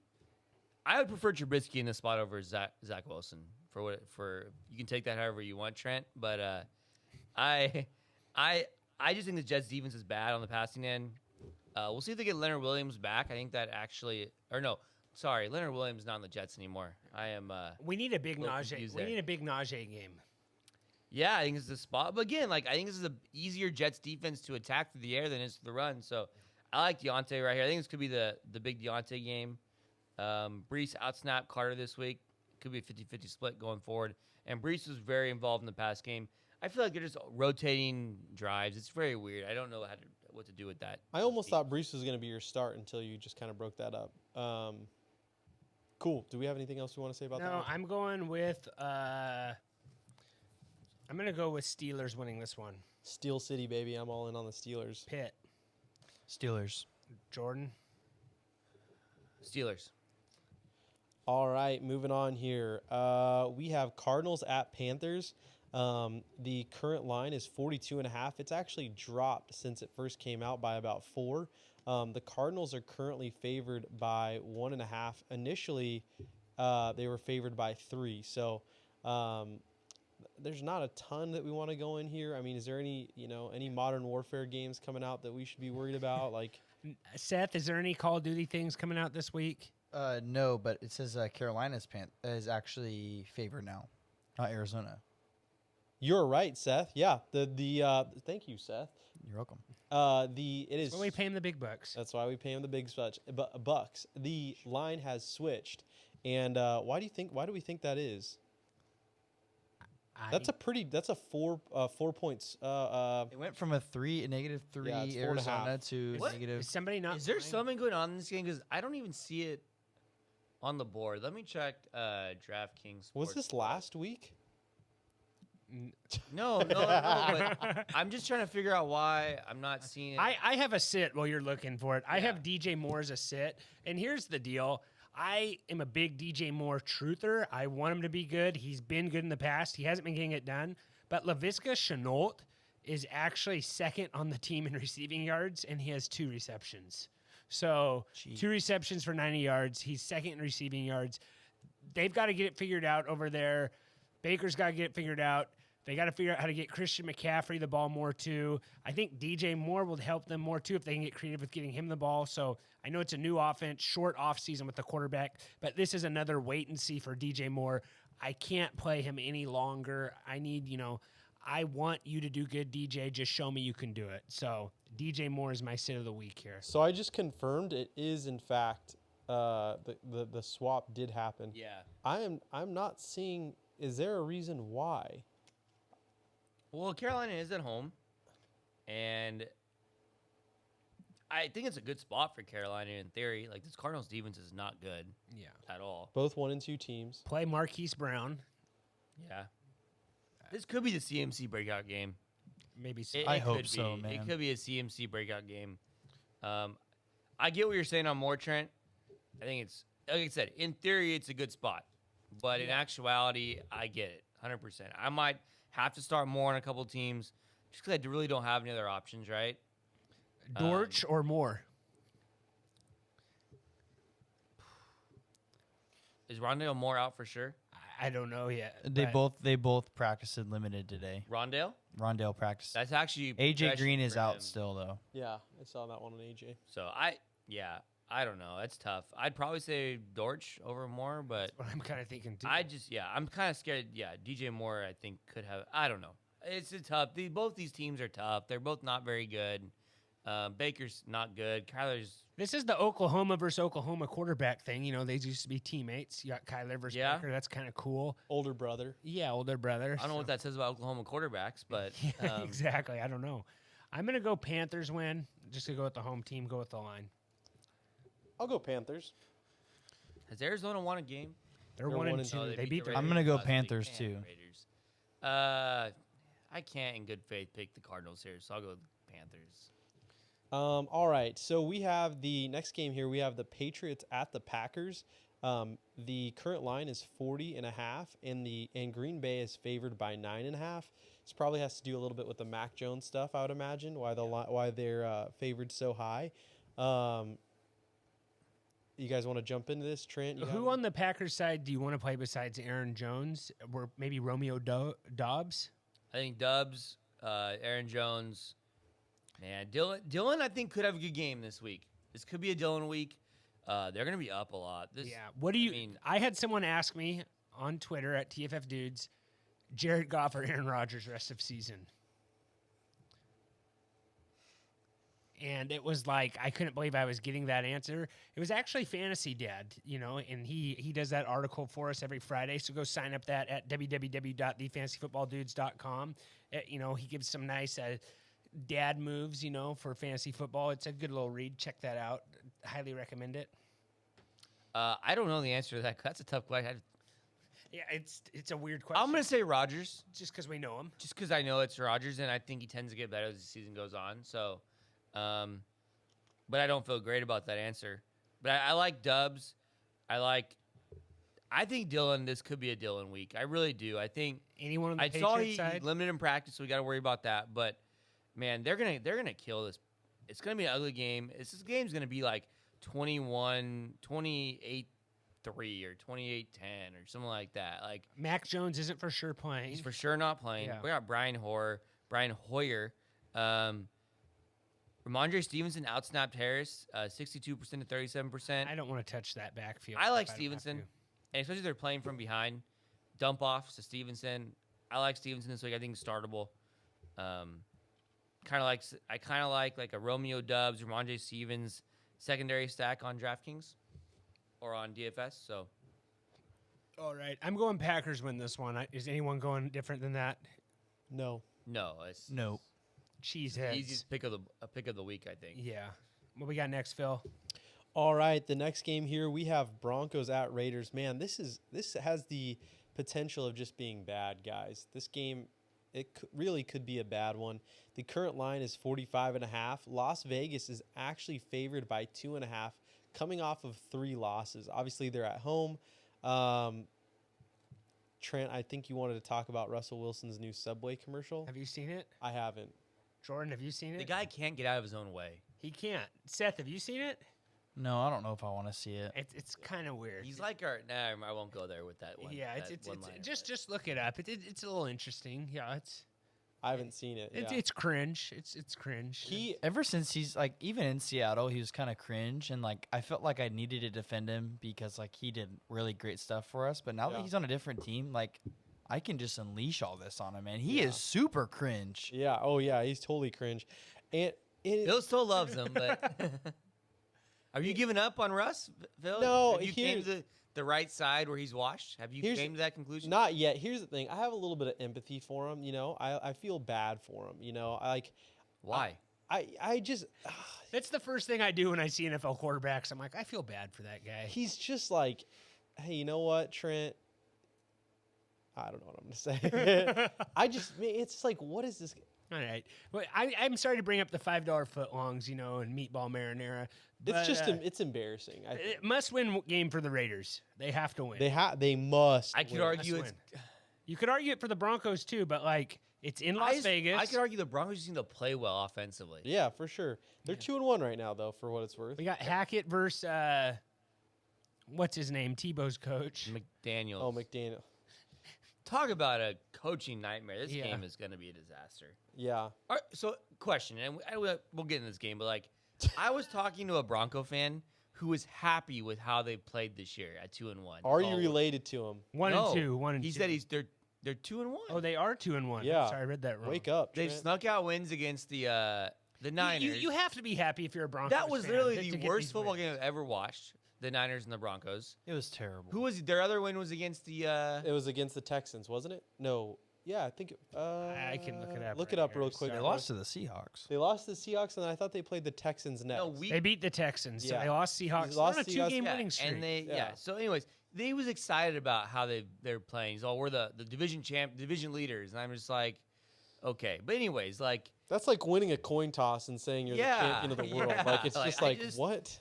D: I would prefer Trubisky in this spot over Zach Wilson. For you can take that however you want, Trent. But I just think the Jets defense is bad on the passing end. We'll see if they get Leonard Williams back. I think that Leonard Williams is not on the Jets anymore.
B: We need a big Najee.
D: confused
B: We
D: there.
B: need a big Najee game.
D: Yeah, I think this is the spot. But again, I think this is an easier Jets defense to attack through the air than it is through the run. So I like Deontay right here. I think this could be the big Deontay game. Brees outsnapped Carter this week. Could be a 50-50 split going forward. And Brees was very involved in the pass game. I feel like they're just rotating drives. It's very weird. I don't know what to do with that.
C: I almost thought Brees was going to be your start until you just kind of broke that up. Cool. Do we have anything else we want to say about that?
B: No, I'm going with. I'm going to go with Steelers winning this one.
C: Steel City, baby. I'm all in on the Steelers.
B: Pitt,
E: Steelers.
B: Jordan.
D: Steelers.
C: All right, moving on here. We have Cardinals at Panthers. The current line is 42.5. It's actually dropped since it first came out by about 4. The Cardinals are currently favored by 1.5. Initially, they were favored by 3. So there's not a ton that we want to go in here. I mean, is there any Modern Warfare games coming out that we should be worried about?
B: Seth, is there any Call of Duty things coming out this week?
E: No, but it says Carolina's is actually favored now, not Arizona.
C: You're right, Seth. Yeah. Thank you, Seth.
E: You're welcome.
C: It is.
B: When we pay him the big bucks.
C: That's why we pay him the big bucks. The line has switched, and why do we think that is? That's a 4 points.
E: It went from a negative 3
C: Yeah, it's 4.5.
E: Arizona to
D: What?
E: negative.
B: Is somebody not?
D: Is there
B: playing?
D: something going on in this game? Because I don't even see it on the board. Let me check DraftKings.
C: Was this last week?
D: No. But I'm just trying to figure out why I'm not seeing it.
B: I have a sit while you're looking for it. I have DJ Moore as a sit. And here's the deal. I am a big DJ Moore truther. I want him to be good. He's been good in the past. He hasn't been getting it done. But Laviska Shenault is actually second on the team in receiving yards, and he has 2 receptions. So 2 receptions for 90 yards. He's second in receiving yards. They've got to get it figured out over there. Baker's got to get it figured out. They got to figure out how to get Christian McCaffrey the ball more, too. I think DJ Moore will help them more, too, if they can get creative with getting him the ball. So I know it's a new offense, short offseason with the quarterback, but this is another wait and see for DJ Moore. I can't play him any longer. I want you to do good, DJ. Just show me you can do it. So DJ Moore is my sit of the week here.
C: So I just confirmed it is in fact the swap did happen.
D: Yeah.
C: I'm not seeing. Is there a reason why?
D: Well, Carolina is at home, and I think it's a good spot for Carolina in theory. This Cardinals defense is not good at all.
C: Both 1 and 2 teams.
B: Play Marquise Brown.
D: Yeah. This could be the CMC breakout game.
B: Maybe so.
E: I
D: It
E: hope
D: could
E: so,
D: be.
E: man.
D: It could be a CMC breakout game. I get what you're saying on Moore, Trent. I think it's, like I said, in theory, it's a good spot. But in actuality, I get it 100%. I might have to start Moore on a couple teams just because I really don't have any other options, right?
B: Dortch or Moore?
D: Is Rondale Moore out for sure?
B: I don't know yet.
E: They
B: but
E: both practiced in limited today.
D: Rondale?
E: Rondale practiced.
D: That's actually
E: AJ
D: progression
E: Green is
D: for
E: out
D: him.
E: still though.
C: Yeah, I saw that one on AJ.
D: So I don't know. That's tough. I'd probably say Dortch over Moore, but
B: what I'm kind of thinking too.
D: I'm kind of scared. Yeah, DJ Moore I think could have. I don't know. It's a tough. Both these teams are tough. They're both not very good. Baker's not good. Kyler's.
B: This is the Oklahoma versus Oklahoma quarterback thing. They used to be teammates. You got Kyler versus Baker. That's kind of cool.
C: Older brother.
B: Yeah, older brother.
D: I don't know what that says about Oklahoma quarterbacks, but
B: exactly. I don't know. I'm gonna go Panthers win. Just to go with the home team. Go with the line.
C: I'll go Panthers.
D: has Arizona won a game?
B: They're 1 and 2.
D: Oh,
B: They beat the
E: I'm
B: Raiders.
E: gonna go
D: last week.
E: Panthers,
D: Man,
E: too.
D: Raiders. I can't in good faith pick the Cardinals here, so I'll go with Panthers.
C: All right, so we have the next game here. We have the Patriots at the Packers. The current line is 40.5, and Green Bay is favored by 9.5. This probably has to do a little bit with the Mac Jones stuff, I would imagine, why they're favored so high. You guys want to jump into this, Trent?
B: Who on the Packers side do you want to play besides Aaron Jones? Or maybe Romeo Dobbs?
D: I think Dubs, Aaron Jones, man, Dylan, I think could have a good game this week. This could be a Dylan week. They're going to be up a lot.
B: What do you? I had someone ask me on Twitter at tffdudes, Jared Goff or Aaron Rodgers rest of season, and it was like I couldn't believe I was getting that answer. It was actually Fantasy Dad, and he does that article for us every Friday. So go sign up that at www.thefantasyfootballdudes.com. He gives some nice dad moves, for fantasy football. It's a good little read. Check that out. Highly recommend it.
D: I don't know the answer to that. That's a tough question.
B: Yeah, it's a weird question.
D: I'm going to say Rodgers.
B: Just because we know him.
D: Just because I know it's Rodgers, and I think he tends to get better as the season goes on. So, but I don't feel great about that answer. But I like Dubs. I think Dylan, this could be a Dylan week. I really do. I think
B: anyone on the
D: I
B: Patriots
D: saw he
B: side?
D: limited in practice, so we got to worry about that. But man, they're gonna kill this. It's gonna be an ugly game. This game's gonna be like 28-3 or 28-10 or something like that. Like
B: Mac Jones isn't for sure playing.
D: he's for sure not playing.
B: Yeah.
D: We got Brian Hoyer. Ramondre Stevenson outsnapped Harris, 62% to 37%.
B: I don't want to touch that backfield.
D: I like
B: if don't have
D: Stevenson,
B: to.
D: and especially if they're playing from behind. Dump offs to Stevenson. I like Stevenson this week. I think he's startable. I kind of like a Romeo Dubs, Ramondre Stevens secondary stack on DraftKings or on DFS. So,
B: All right, I'm going Packers win this one. Is anyone going different than that?
C: No.
D: it's
E: Nope.
B: Cheeseheads.
D: easiest pick of the week, I think.
B: Yeah. What we got next, Phil?
C: All right, the next game here we have Broncos at Raiders. Man, this has the potential of just being bad, guys. This game, really could be a bad one. The current line is 45.5. Las Vegas is actually favored by 2.5, coming off of 3 losses. Obviously, they're at home. Trent, I think you wanted to talk about Russell Wilson's new Subway commercial.
B: Have you seen it?
C: I haven't.
B: Jordan, have you seen it?
D: The guy can't get out of his own way.
B: He can't. Seth, have you seen it?
E: No, I don't know if I want to see it.
B: It's kind of weird.
D: He's like I won't go there with that one.
B: Yeah,
D: that
B: it's
D: one-liner,
B: just look it up. It's a little interesting. Yeah,
C: I haven't seen it. Yeah.
B: it's cringe. It's cringe.
E: Ever since he's like, even in Seattle, he was kind of cringe, and like I felt like I needed to defend him because like he did really great stuff for us. But now that he's on a different team, like I can just unleash all this on him, man. He is super cringe.
C: Yeah. Oh yeah, he's totally cringe. And
D: Phil still loves him, but are you giving up on Russ, Phil?
C: No,
D: Have you came to the right side where he's washed? Have you came to that conclusion?
C: Not yet. Here's the thing. I have a little bit of empathy for him. I feel bad for him.
D: Why?
C: I just
B: That's the first thing I do when I see NFL quarterbacks. I'm like, I feel bad for that guy.
C: he's just like, hey, you know what, Trent? I don't know what I'm gonna say. It's just like, what is this?
B: All right. Well, I'm sorry to bring up the $5 footlongs, and meatball marinara.
C: It's just
B: but,
C: it's embarrassing. I think.
B: it must-win game for the Raiders. They have to win.
C: They must.
D: I could
C: win.
D: argue
B: Must
D: it's.
B: win. You could argue it for the Broncos too, but like it's in Las Vegas.
D: I could argue the Broncos just need to play well offensively.
C: Yeah, for sure. They're 2-1 right now, though, for what it's worth.
B: We got Hackett versus what's his name? Tebow's coach.
D: McDaniels.
C: Oh, McDaniel.
D: Talk about a coaching nightmare. This
B: Yeah.
D: game is going to be a disaster.
C: Yeah.
D: All right, so, question, and we'll get in this game, but like, I was talking to a Bronco fan who was happy with how they played this year at 2-1.
C: Are you related to him?
B: 1 and 2. 1 and 2.
D: He said they're 2-1.
B: Oh, they are 2 and 1.
C: Yeah.
B: Sorry, I read that wrong.
C: Wake up.
D: They've
C: Trent.
D: snuck out wins against the Niners.
B: You have to be happy if you're a Broncos
D: That was
B: fan
D: literally
B: to
D: the
B: get
D: worst
B: these
D: football
B: wins.
D: game I've ever watched. The Niners and the Broncos.
E: It was terrible.
D: Who was their other win? Was against the.
C: It was against the Texans, wasn't it? No. Yeah, I think.
B: I can look it up.
C: Look
B: right
C: it up
B: here.
C: real quick.
E: They
B: Sorry.
E: lost to the Seahawks.
C: They lost to the Seahawks, and I thought they played the Texans next.
D: No, we
B: They beat the Texans. So
C: Yeah.
B: they lost Seahawks.
C: Lost
B: They're on a
C: Seahawks,
B: 2-game
D: yeah,
B: winning streak.
D: and they
C: Yeah.
D: So, anyways, they was excited about how they're playing. He's all we're the division division leaders, and I'm just like, okay. But anyways, like
C: That's like winning a coin toss and saying you're
D: Yeah,
C: the champion of the world.
D: yeah.
C: Like it's
D: Like,
C: just
D: I
C: like
D: just-
C: what?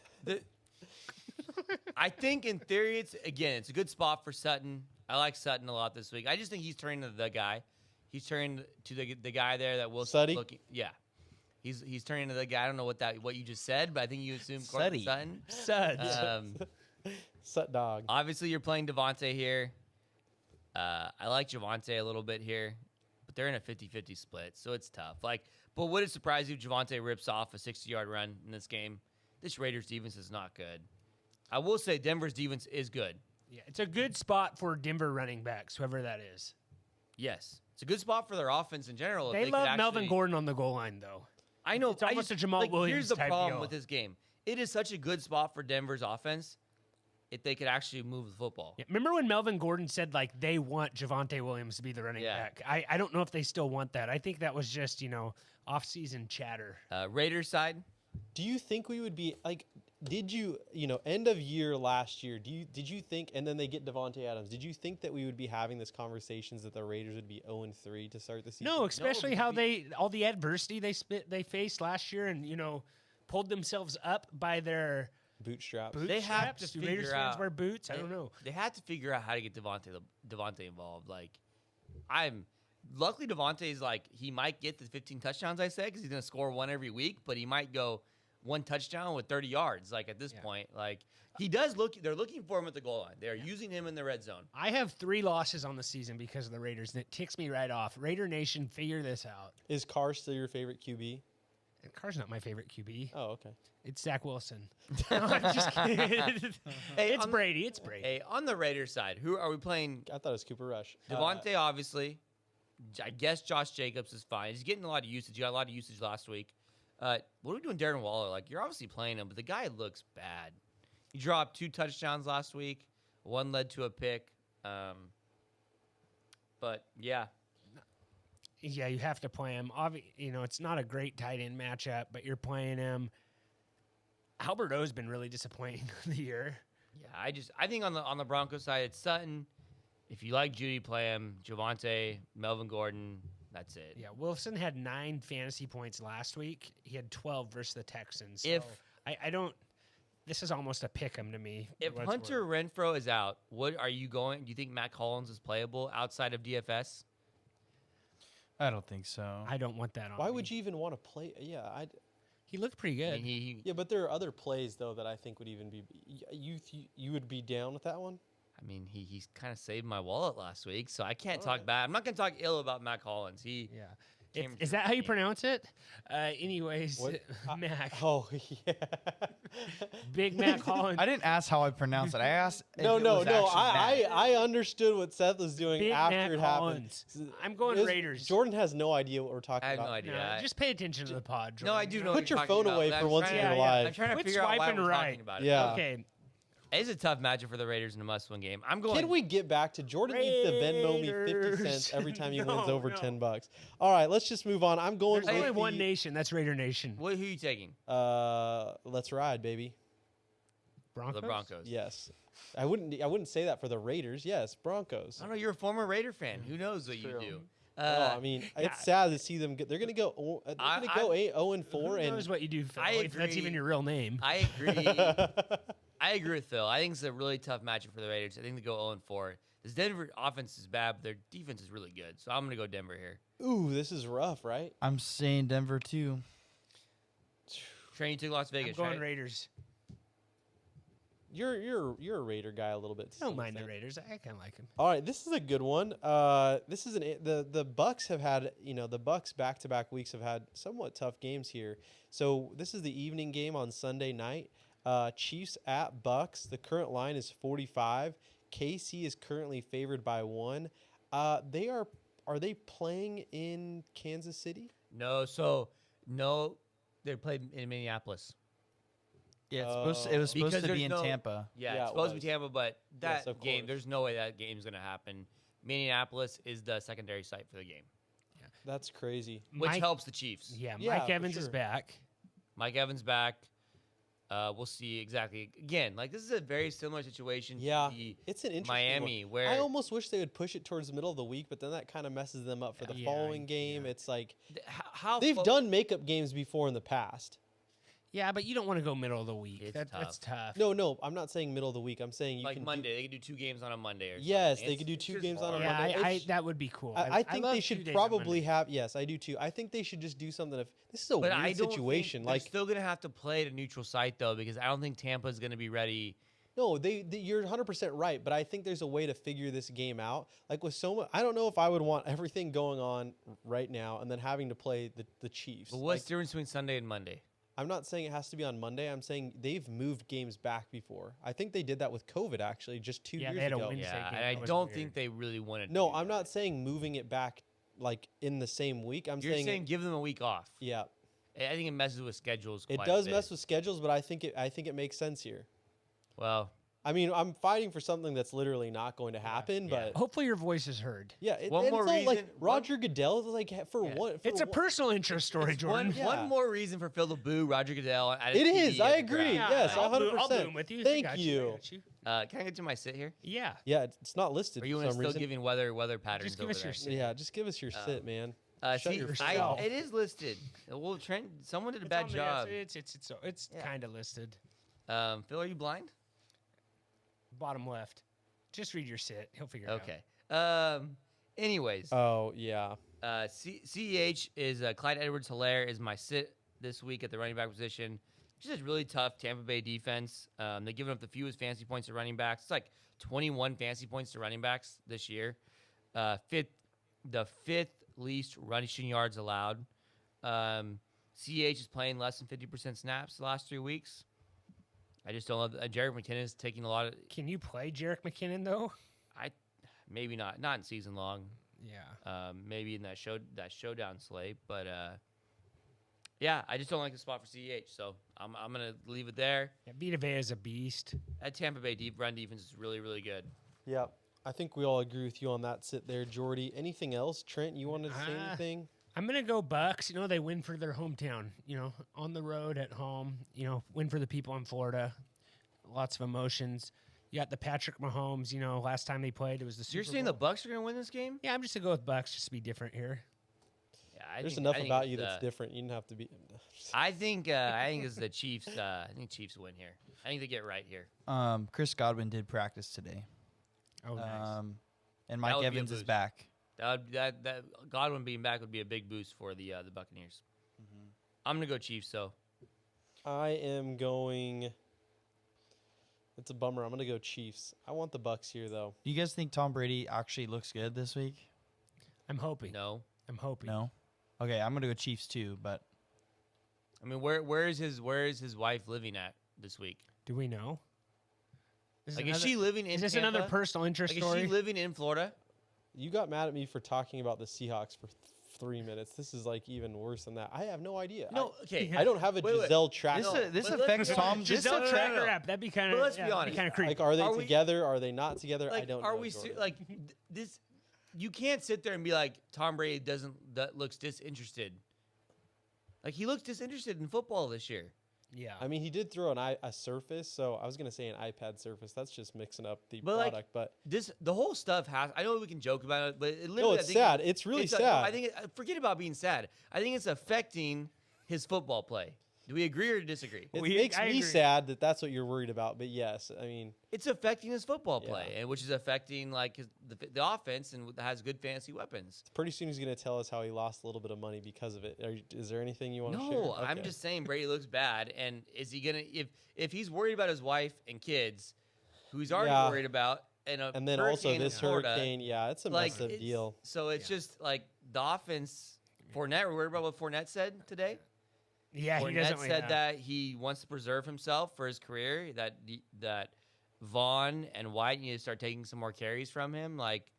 D: I think in theory, it's a good spot for Sutton. I like Sutton a lot this week. I just think he's turning to the guy. He's turning to the guy there that will
C: Sutty?
D: looking. Yeah, he's turning to the guy. I don't know what you just said, but I think you assume Courtland Sutton.
B: Sutton.
C: Sut dog.
D: Obviously, you're playing Devontae here. I like Javonte a little bit here, but they're in a 50-50 split, so it's tough. But would it surprise you if Javonte rips off a 60-yard run in this game? This Raiders defense is not good. I will say Denver's defense is good.
B: Yeah, it's a good spot for Denver running backs, whoever that is.
D: Yes. It's a good spot for their offense in general.
B: They love Melvin Gordon on the goal line, though.
D: I know.
B: It's almost a Jamal Williams
D: Here's the
B: type
D: problem
B: deal.
D: with this game. It is such a good spot for Denver's offense if they could actually move the football.
B: Yeah, remember when Melvin Gordon said, they want Javonte Williams to be the running back? I don't know if they still want that. I think that was just, off-season chatter.
D: Raiders side?
C: Do you think we would be did you end of year last year, did you think, and then they get Devontae Adams, did you think that we would be having this conversations that the Raiders would be 0-3 to start the season?
B: No, especially how all the adversity they faced last year and, pulled themselves up by their
C: bootstraps.
D: They have to
B: Do
D: figure
B: Raiders fans
D: out-
B: wear boots? I don't know.
D: They had to figure out how to get Devontae involved. Luckily Devontae's he might get the 15 touchdowns I said because he's going to score one every week, but he might go one touchdown with 30 yards. At this point, he does look. They're looking for him at the goal line. They're using him in the red zone.
B: I have 3 losses on the season because of the Raiders, and it ticks me right off. Raider Nation, figure this out.
C: Is Carr still your favorite QB?
B: And Carr's not my favorite QB.
C: Oh, okay.
B: It's Zach Wilson. No, I'm just kidding.
D: Hey,
B: It's Brady. It's Brady.
D: Hey, on the Raiders side, who are we playing?
C: I thought it was Cooper Rush.
D: Devontae, obviously. I guess Josh Jacobs is fine. He's getting a lot of usage. He got a lot of usage last week. What are we doing, Darren Waller? You're obviously playing him, but the guy looks bad. He dropped 2 touchdowns last week. One led to a pick. But yeah,
B: Yeah, you have to play him. It's not a great tight end matchup, but you're playing him. Albert O's been really disappointing the year.
D: yeah. I think on the Broncos side, it's Sutton. If you like Judy, play him. Javonte, Melvin Gordon. That's it.
B: Yeah, Wilson had 9 fantasy points last week. He had 12 versus the Texans. So
D: If
B: I don't. This is almost a pick 'em to me.
D: if
B: for what it's
D: Hunter
B: worth.
D: Renfro is out, what are you going? Do you think Matt Collins is playable outside of DFS?
E: I don't think so.
B: I don't want that on.
C: Why
B: me.
C: would you even want to play? Yeah,
B: He looked pretty
D: I
B: good.
D: mean,
C: yeah, but there are other plays though that I think would even be. You would be down with that one?
D: he's kind of saved my wallet last week, so I can't
C: All
D: talk
C: right.
D: bad. I'm not going to talk ill about Matt Collins. He
B: Yeah.
D: came
B: Is
D: through
B: that how you
D: the game.
B: pronounce it? Anyways,
C: What?
B: Mac.
C: Oh yeah.
B: Big Mac Collins.
E: I didn't ask how I pronounce it. I asked. if
C: No.
E: it was actually
C: I
E: bad.
C: I understood what Seth was doing
B: Big
C: after
B: Mac
C: it happened.
B: Collins. I'm going
C: It was-
B: Raiders.
C: Jordan has no idea what we're talking
D: I have
C: about.
D: no idea.
B: No, just pay attention to the pod.
D: No, I
B: Jordan.
D: do know.
C: Put
D: what
C: your
D: you're
C: phone
D: talking
C: away
D: about.
C: for
D: I'm
C: once
D: trying
B: in
D: to-
B: your life.
D: I'm trying to
B: Quit
D: figure out why
B: swiping
D: we're
B: right.
D: talking about it.
C: Yeah.
B: Okay.
D: It's a tough matchup for the Raiders in a must-win game. I'm going.
C: Can we get back to Jordan needs to Venmo me 50
B: Raiders.
C: cents every time he
B: No,
C: wins over
B: no.
C: $10. All right, let's just move on. I'm going
B: There's
C: with
B: only one
C: the-
B: nation. That's Raider Nation.
D: Who are you taking?
C: Let's ride, baby.
B: Broncos.
D: The Broncos.
C: Yes. I wouldn't say that for the Raiders. Yes, Broncos.
D: I don't know. You're a former Raider fan. Who knows what you
C: True.
D: do?
C: Oh, I mean, it's sad to see them get. They're going to go. They're going to go 0-4,
B: Who
C: and
B: knows what you do, Phil?
D: I
B: If that's
D: agree.
B: even your real name.
D: I agree. I agree with Phil. I think it's a really tough matchup for the Raiders. I think they go 0-4. This Denver offense is bad, but their defense is really good. So I'm going to go Denver here.
C: ooh, this is rough, right?
E: I'm saying Denver too.
D: Trent, you took Las
B: I'm
D: Vegas,
B: going
D: right?
B: Raiders.
C: You're a Raider guy a little bit. to
B: I don't
C: some
B: mind the
C: extent.
B: Raiders. I kind of like them.
C: All right, this is a good one. This is the Bucks have had the Bucks back-to-back weeks have had somewhat tough games here. So this is the evening game on Sunday night. Chiefs at Bucks. The current line is 45. KC is currently favored by 1. Are they playing in Kansas City?
D: No, they played in Minneapolis.
E: Yeah, it was supposed
D: Because
E: to be
D: there's
E: in
D: no-
E: Tampa.
D: Yeah,
C: Yeah,
D: it's
C: it
D: supposed to
C: was.
D: be Tampa, but
C: Yes,
D: that
C: of
D: game,
C: course.
D: there's no way that game's going to happen. Minneapolis is the secondary site for the game,
C: That's crazy.
D: which
B: Mike-
D: helps the Chiefs.
B: Yeah,
C: Yeah,
B: Mike
C: for
B: Evans is
C: sure.
B: back.
D: Mike Evans back. We'll see exactly. Again, this is a very similar situation
C: Yeah,
D: to the
C: it's an interesting
D: Miami,
C: one.
D: where
C: I almost wish they would push it towards the middle of the week, but then that kind of messes them up for the
B: Yeah,
C: following game.
B: yeah.
C: It's like
D: how
C: they've done makeup games before in the past.
B: Yeah, but you don't want to go middle of the week.
D: It's
B: That's tough.
C: No, I'm not saying middle of the week. I'm saying you
D: Like
C: can
D: Monday, they could do 2 games on a Monday or something.
C: Yes, they
D: It's-
C: could do
D: it's
C: 2
D: just
C: games on a
D: hard.
B: Yeah,
C: Monday.
B: I that would be cool.
C: I think
B: love
C: they
B: 2
C: should
B: days on
C: probably
B: Monday.
C: have. Yes, I do too. I think they should just do something. If this is a
D: But I
C: weird
D: don't
C: situation,
D: think they're
C: like
D: still gonna have to play at a neutral site though, because I don't think Tampa's gonna be ready.
C: no, you're 100% right. But I think there's a way to figure this game out. Like with so much, I don't know if I would want everything going on right now and then having to play the Chiefs.
D: But what's
C: Like,
D: the difference between Sunday and Monday?
C: I'm not saying it has to be on Monday. I'm saying they've moved games back before. I think they did that with COVID actually just 2
B: Yeah,
C: years
B: they had a
C: ago.
B: Wednesday
D: Yeah,
B: game.
D: and I
B: That was
D: don't
B: weird.
D: think they really wanted. to
C: No,
D: do
C: I'm
D: that.
C: not saying moving it back like in the same week. I'm
D: You're saying give them a week off.
C: yeah,
D: I think it messes with schedules.
C: it
D: quite
C: does
D: a bit.
C: mess with schedules, but I think it makes sense here.
D: Well,
C: I mean, I'm fighting for something that's literally not going to happen,
D: yeah.
C: but
B: Hopefully your voice is heard.
C: yeah,
D: One
C: and
D: more
C: it's all like
D: reason-
C: Roger Goodell, like for
D: Yeah.
C: what? For
B: It's a
C: what-
B: personal interest story,
D: it's
B: Jordan.
C: Yeah.
D: one more reason for Phil to boo Roger Goodell. At
C: It
D: his
C: is.
D: TV
C: I
D: at the
C: agree.
D: draft.
C: Yes,
B: I'll boom
C: 100%.
B: with you.
C: Thank
B: I got
C: you.
B: I got you.
D: Can I get to my sit here?
B: Yeah.
C: Yeah, it's not listed
D: Or you
C: for
D: want to
C: some
D: still
C: reason.
D: giving weather patterns
B: Just give
D: over
B: us
D: there?
B: your sit.
C: Yeah, just give us your sit, man. Shut
D: See,
C: your
B: yourself.
D: it is listed. Well, Trent, someone did a
B: It's
D: bad
B: on the-
D: job.
B: It's
D: Yeah.
B: kind of listed.
D: Phil, are you blind?
B: Bottom left. Just read your sit. He'll figure it out.
D: Okay. Anyways,
C: Oh yeah,
D: CEH is Clyde Edwards-Helaire is my sit this week at the running back position. Just a really tough Tampa Bay defense. They've given up the fewest fantasy points to running backs. It's like 21 fantasy points to running backs this year. The fifth least rushing yards allowed. CEH is playing less than 50% snaps the last 3 weeks. I just don't love. Jarek McKinnon is taking a lot of.
B: Can you play Jarek McKinnon though?
D: Maybe not in season long.
B: Yeah.
D: Maybe in that showdown slate, but yeah, I just don't like the spot for CEH, so I'm gonna leave it there.
B: Yeah, Vita Vea is a beast.
D: That Tampa Bay run defense is really, really good.
C: yeah. I think we all agree with you on that sit there, Jordy. Anything else, Trent? You wanted to say anything?
B: I'm gonna go Bucks. You know, they win for their hometown. You know, on the road, at home. You know, win for the people in Florida. Lots of emotions. You got the Patrick Mahomes. You know, last time they played, it was the Super
D: You're saying
B: Bowl.
D: the Bucks are gonna win this game?
B: Yeah, I'm just gonna go with Bucks just to be different here.
D: Yeah,
C: There's enough about you that's different. You didn't have to be.
D: I think it's the Chiefs. I think Chiefs win here. I think they get right here.
E: Chris Godwin did practice today.
B: Oh, nice.
E: And Mike
D: would be a
E: Evans is
D: boost.
E: back.
D: That Godwin being back would be a big boost for the Buccaneers. I'm gonna go Chiefs. So
C: I am going. It's a bummer. I'm gonna go Chiefs. I want the Bucks here though.
E: Do you guys think Tom Brady actually looks good this week?
B: I'm hoping.
D: no.
B: I'm hoping.
E: No. Okay, I'm gonna go Chiefs too, but
D: I mean, where is his wife living at this week?
B: Do we know? Is
D: Like, is she living in?
B: Is this
D: Tampa?
B: another personal interest
D: Like,
B: story?
D: is she living in Florida?
C: You got mad at me for talking about the Seahawks for 3 minutes. This is like even worse than that. I have no idea.
D: No. Okay.
C: I don't have a
D: Wait, wait.
C: Giselle tracker.
E: this
D: but let's
E: affects
D: be
E: Tom.
D: honest.
E: This
B: Giselle
D: no, no,
B: tracker
D: no.
B: app. That'd be kind of.
D: But let's be honest.
B: Kind of creepy.
C: Like, are they
D: Are we-
C: together? Are they not together? I
D: Like,
C: don't
D: are
C: know.
D: we
C: Jordan.
D: this? You can't sit there and be like Tom Brady that looks disinterested. Like, he looks disinterested in football this year.
B: Yeah.
C: I mean, he did throw a Surface, so I was gonna say an iPad Surface. That's just mixing up the
D: But, like,
C: product. But
D: The whole stuff has. I know we can joke about it, but it literally.
C: no,
D: I
C: it's
D: think
C: sad. It's really
D: no,
C: sad.
D: I think forget about being sad. I think it's affecting his football play. Do we agree or disagree?
C: it
B: We-
C: makes
B: I
C: me
B: agree.
C: sad that that's what you're worried about. But yes, I mean,
D: It's affecting his football play,
C: Yeah.
D: and which is affecting like the offense and has good fantasy weapons.
C: pretty soon he's gonna tell us how he lost a little bit of money because of it. Is there anything you want to share?
D: No, I'm
C: Okay.
D: just saying Brady looks bad, and is he gonna if he's worried about his wife and kids, who he's already
C: Yeah.
D: worried about, and
C: And then also
D: in
C: this
D: Florida,
C: hurricane. Yeah, it's a
D: like
C: massive
D: it's-
C: deal.
D: So it's just like the offense. Fournette, we're worried about what Fournette said today.
B: yeah. He
D: Fournette
B: doesn't.
D: said that he wants to preserve himself for his career. That Vaughn and White need to start taking some more carries from him. Like,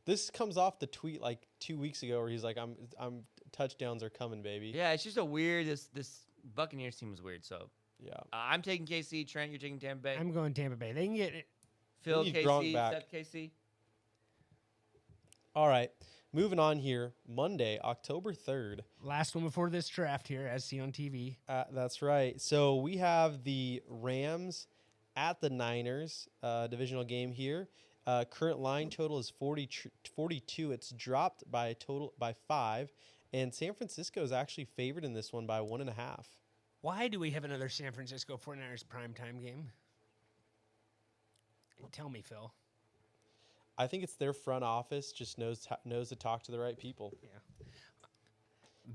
C: This comes off the tweet like 2 weeks ago where he's like, "I'm touchdowns are coming, baby."
D: yeah, it's just a weird. This Buccaneers team is weird. So
C: Yeah.
D: I'm taking KC. Trent, you're taking Tampa Bay.
B: I'm going Tampa Bay. They can get it.
D: Phil,
C: need Gronk
D: KC,
C: back.
D: Seth, KC.
C: All right. Moving on here. Monday, October 3rd.
B: Last one before this draft here, as seen on TV.
C: That's right. So we have the Rams at the Niners, divisional game here. Current line total is 42. It's dropped by 5, and San Francisco is actually favored in this one by 1.5.
B: Why do we have another San Francisco 49ers primetime game? Tell me, Phil.
C: I think it's their front office just knows to talk to the right people.
B: Yeah.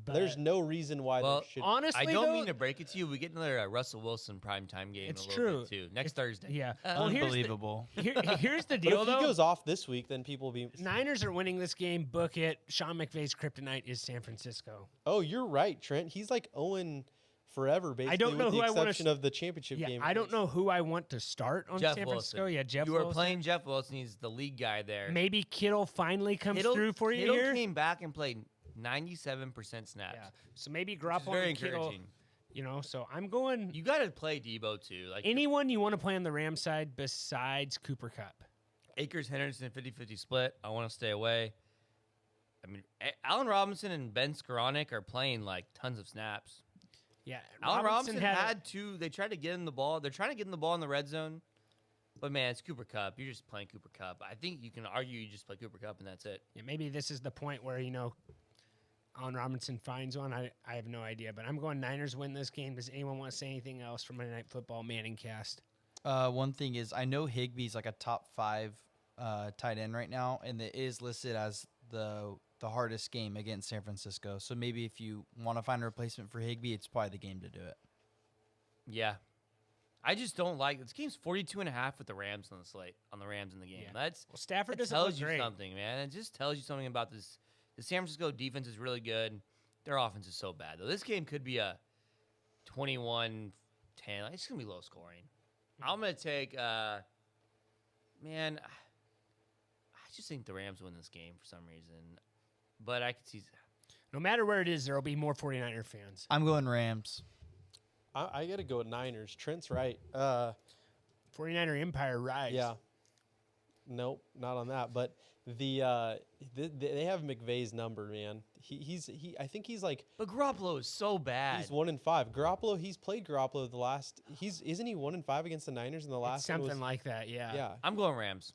B: But
C: There's no reason why
D: Well,
C: there should.
B: honestly,
D: I don't
B: though,
D: mean to break it to you. We get another Russell Wilson primetime game
B: It's
D: in a little
B: true.
D: bit, too. Next Thursday.
B: Yeah. Well, here's the,
E: Unbelievable.
B: here's the
C: But
B: deal,
C: if he
B: though.
C: goes off this week, then people will be.
B: Niners are winning this game. Book it. Sean McVay's kryptonite is San Francisco.
C: Oh, you're right, Trent. He's like Owen forever, basically.
B: don't know
C: with
B: who
C: the
B: I wanna
C: exception of the championship
B: Yeah,
C: game.
B: I don't know who I want to start on
D: Jeff
B: San Francisco.
D: Wilson.
B: Yeah, Jeff
D: You
B: Wilson.
D: were playing Jeff Wilson. He's the lead guy there.
B: Maybe Kittle finally comes
D: Kittle-
B: through for you
D: Kittle
B: here.
D: came back and played 97% snaps.
B: Yeah. So maybe
D: Which is
B: Garoppolo
D: very
B: and Kittle.
D: encouraging.
B: You know, so I'm going
D: You got to play Debo, too. Like
B: anyone you want to play on the Rams side besides Cooper Kupp.
D: Akers, Henderson, 50-50 split. I want to stay away. I mean, Allen Robinson and Ben Skoranek are playing like tons of snaps.
B: Yeah,
D: Allen Robinson had two. They tried to get him the ball. They're trying to get him the ball in the red zone. But, man, it's Cooper Kupp. You're just playing Cooper Kupp. I think you can argue you just play Cooper Kupp and that's it.
B: Yeah, maybe this is the point where, you know, Allen Robinson finds one. I have no idea, but I'm going Niners win this game. Does anyone want to say anything else from Monday Night Football Manning cast?
E: One thing is, I know Higbee's like a top 5 tight end right now, and it is listed as the hardest game against San Francisco. So maybe if you want to find a replacement for Higbee, it's probably the game to do it.
D: Yeah. I just don't like this game's 42.5 with the Rams on the slate, on the Rams in the game.
B: Yeah.
D: That's
B: Well, Stafford
D: That
B: doesn't look
D: tells you
B: great.
D: something, man. It just tells you something about this. The San Francisco defense is really good. Their offense is so bad, though. This game could be a 21-10. It's going to be low scoring. I'm going to take, man, I just think the Rams win this game for some reason. But I could see.
B: No matter where it is, there will be more 49er fans.
E: I'm going Rams.
C: I got to go with Niners. Trent's right.
B: 49er Empire rise.
C: Yeah. Nope, not on that. But they have McVay's number, man. I think he's like
D: But Garoppolo is so bad.
C: he's 1-5. Garoppolo, he's played Garoppolo the last. Isn't he 1-5 against the Niners in the
B: It's
C: last? one
B: something
C: was-
B: like that. Yeah.
C: Yeah.
D: I'm going Rams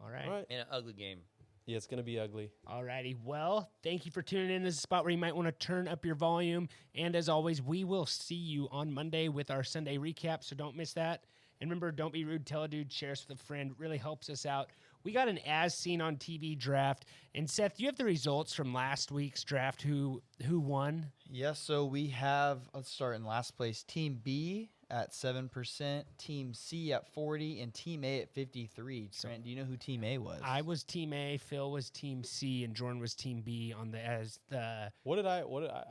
B: All right.
C: All right.
D: in an ugly game.
C: Yeah, it's gonna be ugly.
B: All righty. Well, thank you for tuning in. This is a spot where you might want to turn up your volume. And as always, we will see you on Monday with our Sunday recap, so don't miss that. And remember, don't be rude. Tell a dude, share us with a friend. Really helps us out. We got an as seen on TV draft. And Seth, do you have the results from last week's draft? Who won?
E: Yes, so we have, let's start in last place, Team B at 7%, Team C at 40, and Team A at 53. Trent, do you know who Team A was?
B: I was Team A, Phil was Team C, and Jordan was Team B on the
C: What did I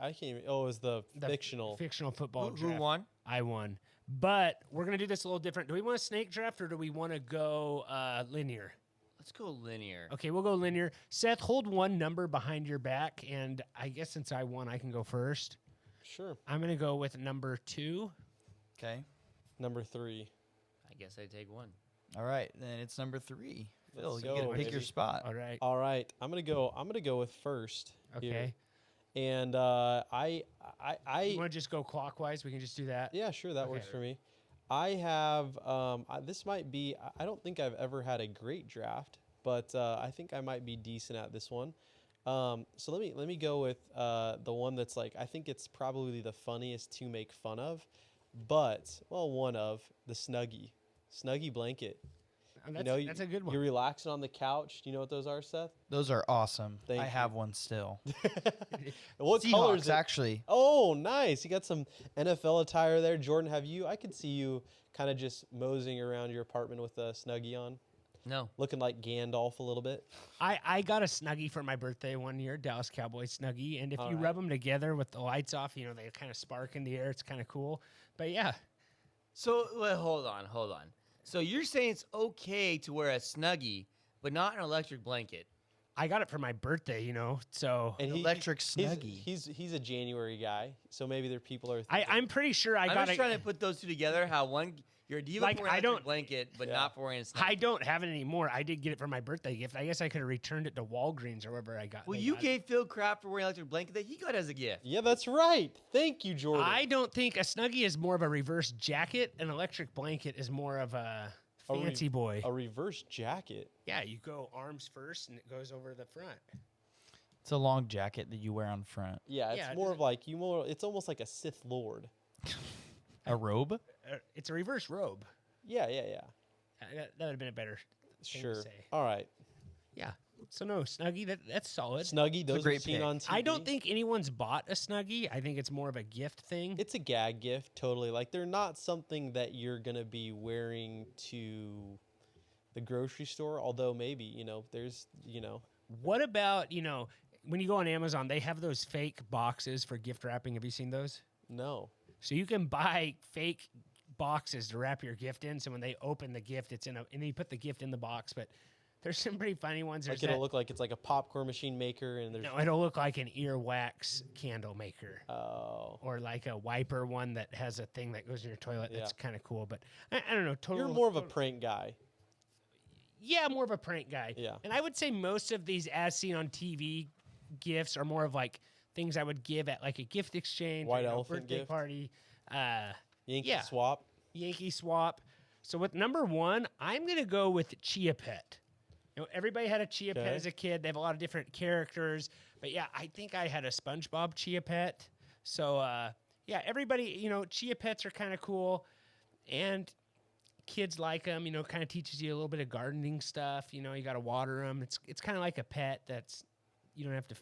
C: can't even. Oh, it was the fictional.
B: fictional football
D: Who
B: draft.
D: won?
B: I won. But we're going to do this a little different. Do we want a snake draft or do we want to go linear?
D: Let's go linear.
B: Okay, we'll go linear. Seth, hold one number behind your back, and I guess since I won, I can go first.
C: Sure.
B: I'm going to go with number 2.
E: Okay.
C: Number 3.
D: I guess I take one.
E: All right, then it's number 3. Phil,
C: Let's
E: you get
C: go,
E: to pick your
C: baby.
E: spot.
B: All right.
C: All right. I'm gonna go with first. here.
B: Okay.
C: And
B: You want to just go clockwise? We can just do that.
C: yeah, sure, that
B: Okay.
C: works for me. I have this might be. I don't think I've ever had a great draft, but I think I might be decent at this one. So let me go with the one that's like I think it's probably the funniest to make fun of, but one of the Snuggie blanket.
B: Oh, that's a good one.
C: You're relaxing on the couch. Do you know what those are, Seth?
E: Those are awesome.
C: Thank
E: I
C: you.
E: have one still.
C: What color is
E: Seahawks,
C: it?
E: actually.
C: Oh, nice. You got some NFL attire there. Jordan, I could see you kind of just moseying around your apartment with a Snuggie on,
D: No.
C: looking like Gandalf a little bit.
B: I got a Snuggie for my birthday one year, Dallas Cowboys Snuggie. And if
C: All
B: you
C: right.
B: rub them together with the lights off, they kind of spark in the air. It's kind of cool. But yeah,
D: So wait, hold on. So you're saying it's okay to wear a Snuggie, but not an electric blanket?
B: I got it for my birthday, so
C: And
E: Electric Snuggie.
C: He's a January guy, so maybe there people are.
B: I'm pretty sure I
D: I'm
B: got
D: just
B: it.
D: trying to put those two together. How one you're a diva
B: Like,
D: for an
B: I
D: electric
B: don't-
D: blanket, but
C: Yeah.
D: not for wearing a Snuggie.
B: I don't have it anymore. I did get it for my birthday gift. I guess I could have returned it to Walgreens or wherever I got it.
D: Well, you gave Phill crap for wearing an electric blanket that he got as a gift.
C: Yeah, that's right. Thank you, Jordan.
B: I don't think a Snuggie is more of a reverse jacket. An electric blanket is more of a fancy boy.
C: A reverse jacket.
B: Yeah, you go arms first and it goes over the front.
E: It's a long jacket that you wear on front.
C: Yeah, it's
B: Yeah,
C: more
B: does
C: of like It's almost like a Sith Lord.
E: A robe?
B: It's a reverse robe.
C: Yeah.
B: That would have been a better thing
C: Sure.
B: to say.
C: All right.
B: Yeah. So no, Snuggie, that's solid.
C: Snuggie, those are
E: great
C: seen
E: pick.
C: on TV.
B: I don't think anyone's bought a Snuggie. I think it's more of a gift thing.
C: It's a gag gift, totally. Like, they're not something that you're going to be wearing to the grocery store, although maybe, there's.
B: What about, when you go on Amazon, they have those fake boxes for gift wrapping. Have you seen those?
C: No.
B: So you can buy fake boxes to wrap your gift in. So when they open the gift, it's and then you put the gift in the box. But there's some pretty funny ones.
C: Like, it'll look like it's like a popcorn machine maker, and there's.
B: No, it'll look like an earwax candle maker.
C: Oh.
B: Or like a wiper one that has a thing that goes in your toilet. That's kind of cool. But I don't know.
C: You're more of a prank guy.
B: Yeah, more of a prank guy.
C: Yeah.
B: And I would say most of these as seen on TV gifts are more of like things I would give at like a gift exchange,
C: White
B: or,
C: elephant
B: birthday
C: gift.
B: party,
C: Yankee
B: yeah.
C: swap.
B: Yankee swap. So with number 1, I'm going to go with Chia Pet. Everybody had a Chia Pet as a kid. They have a lot of different characters. But yeah, I think I had a SpongeBob Chia Pet. So yeah, everybody, Chia Pets are kind of cool. And kids like them, kind of teaches you a little bit of gardening stuff. You got to water them. It's kind of like a pet that's, you don't have to,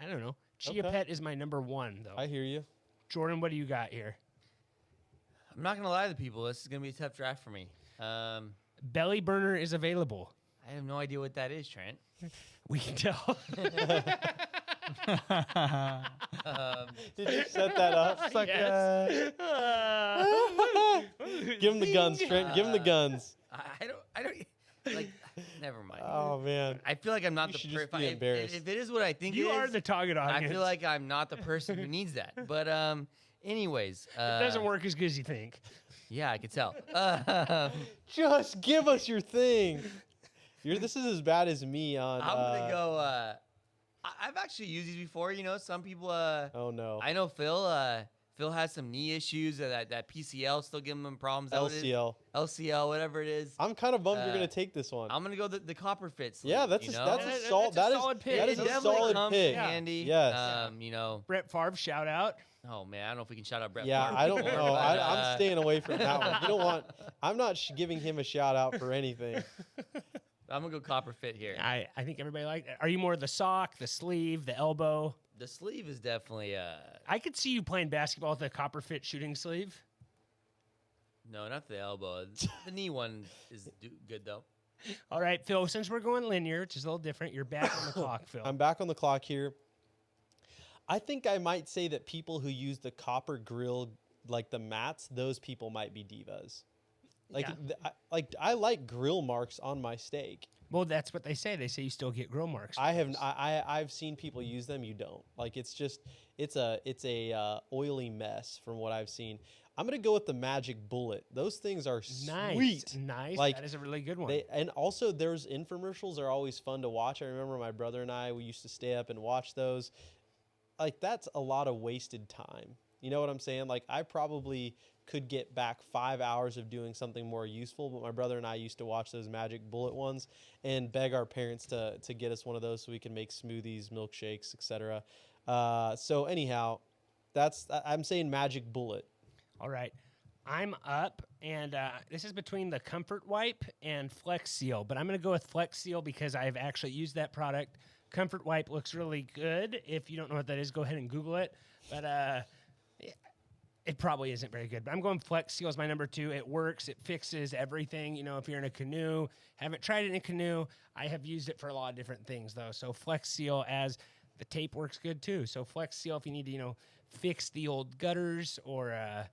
B: I don't know. Chia Pet is my number 1, though.
C: I hear you.
B: Jordan, what do you got here?
D: I'm not going to lie to people. This is going to be a tough draft for me.
B: Belly Burner is available.
D: I have no idea what that is, Trent.
B: We can tell.
C: Did you set that up?
B: Yes.
C: Give him the guns, Trent. Give him the guns.
D: I don't, like, never mind.
C: Oh, man.
D: I feel like I'm not
C: You
D: the
C: should just
D: person.
C: be embarrassed.
D: If it is what I think
B: You
D: it
B: are
D: is,
B: the target audience.
D: I feel like I'm not the person who needs that. But anyways.
B: It doesn't work as good as you think.
D: Yeah, I could tell.
C: Just give us your thing. This is as bad as me on.
D: I'm going to go. I've actually used these before. Some people.
C: Oh, no.
D: I know Phill. Phill has some knee issues. That PCL still giving him problems. LCL, whatever it is.
C: I'm kind of bummed you're going to take this one.
D: I'm going to go the copper fit sleeve.
C: Yeah, that's a solid pick. That is
D: It
C: a
D: definitely
C: solid
D: comes
C: pick.
D: in handy.
C: Yes.
B: Brett Favre, shout out.
D: Oh man, I don't know if we can shout out Brett.
C: Yeah,
D: Favre
C: I don't
D: before,
C: know.
D: but,
C: I'm staying away from that one. You don't want. I'm not giving him a shout out for anything.
D: I'm gonna go copper fit here.
B: I think everybody liked it. Are you more the sock, the sleeve, the elbow?
D: The sleeve is definitely.
B: I could see you playing basketball with a copper fit shooting sleeve.
D: No, not the elbow. The knee one is good though.
B: All right, Phil. Since we're going linear, which is a little different, you're back on the clock, Phil.
C: I'm back on the clock here. I think I might say that people who use the copper grill, like the mats, those people might be divas. Like,
B: Yeah.
C: I like grill marks on my steak.
B: Well, that's what they say. They say you still get grill marks.
C: I've seen people use them. You don't. Like, it's a oily mess from what I've seen. I'm gonna go with the Magic Bullet. Those things are sweet.
B: Nice.
C: Like,
B: that is a really good one.
C: And also, there's infomercials are always fun to watch. I remember my brother and we used to stay up and watch those. Like, that's a lot of wasted time. You know what I'm saying? Like, I probably could get back 5 hours of doing something more useful, but my brother and I used to watch those Magic Bullet ones and beg our parents to get us one of those so we can make smoothies, milkshakes, etc. So anyhow, I'm saying Magic Bullet.
B: All right. I'm up, and this is between the Comfort Wipe and Flex Seal, but I'm going to go with Flex Seal because I've actually used that product. Comfort Wipe looks really good. If you don't know what that is, go ahead and Google it. But it probably isn't very good. But I'm going Flex Seal as my number 2. It works. It fixes everything. If you're in a canoe, haven't tried it in a canoe. I have used it for a lot of different things, though. So Flex Seal, as the tape works good, too. So Flex Seal if you need to, fix the old gutters or, I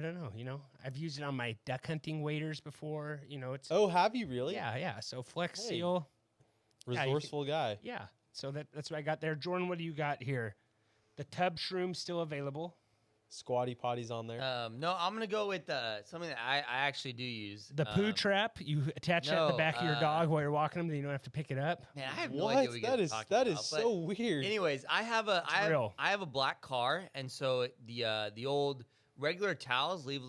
B: don't know. I've used it on my duck hunting waders before. It's.
C: Oh, have you really?
B: Yeah. So Flex Seal.
C: Resourceful guy.
B: Yeah. So that's what I got there. Jordan, what do you got here? The tub shroom still available.
C: Squatty potties on there.
D: No, I'm gonna go with something that I actually do use.
B: The poo trap. You attach that to the back of your dog while you're walking them, then you don't have to pick it up.
D: Man, I have no idea what you guys are talking
C: that
D: about,
C: is so weird.
D: Anyways, I have a black car, and so the old regular towels leave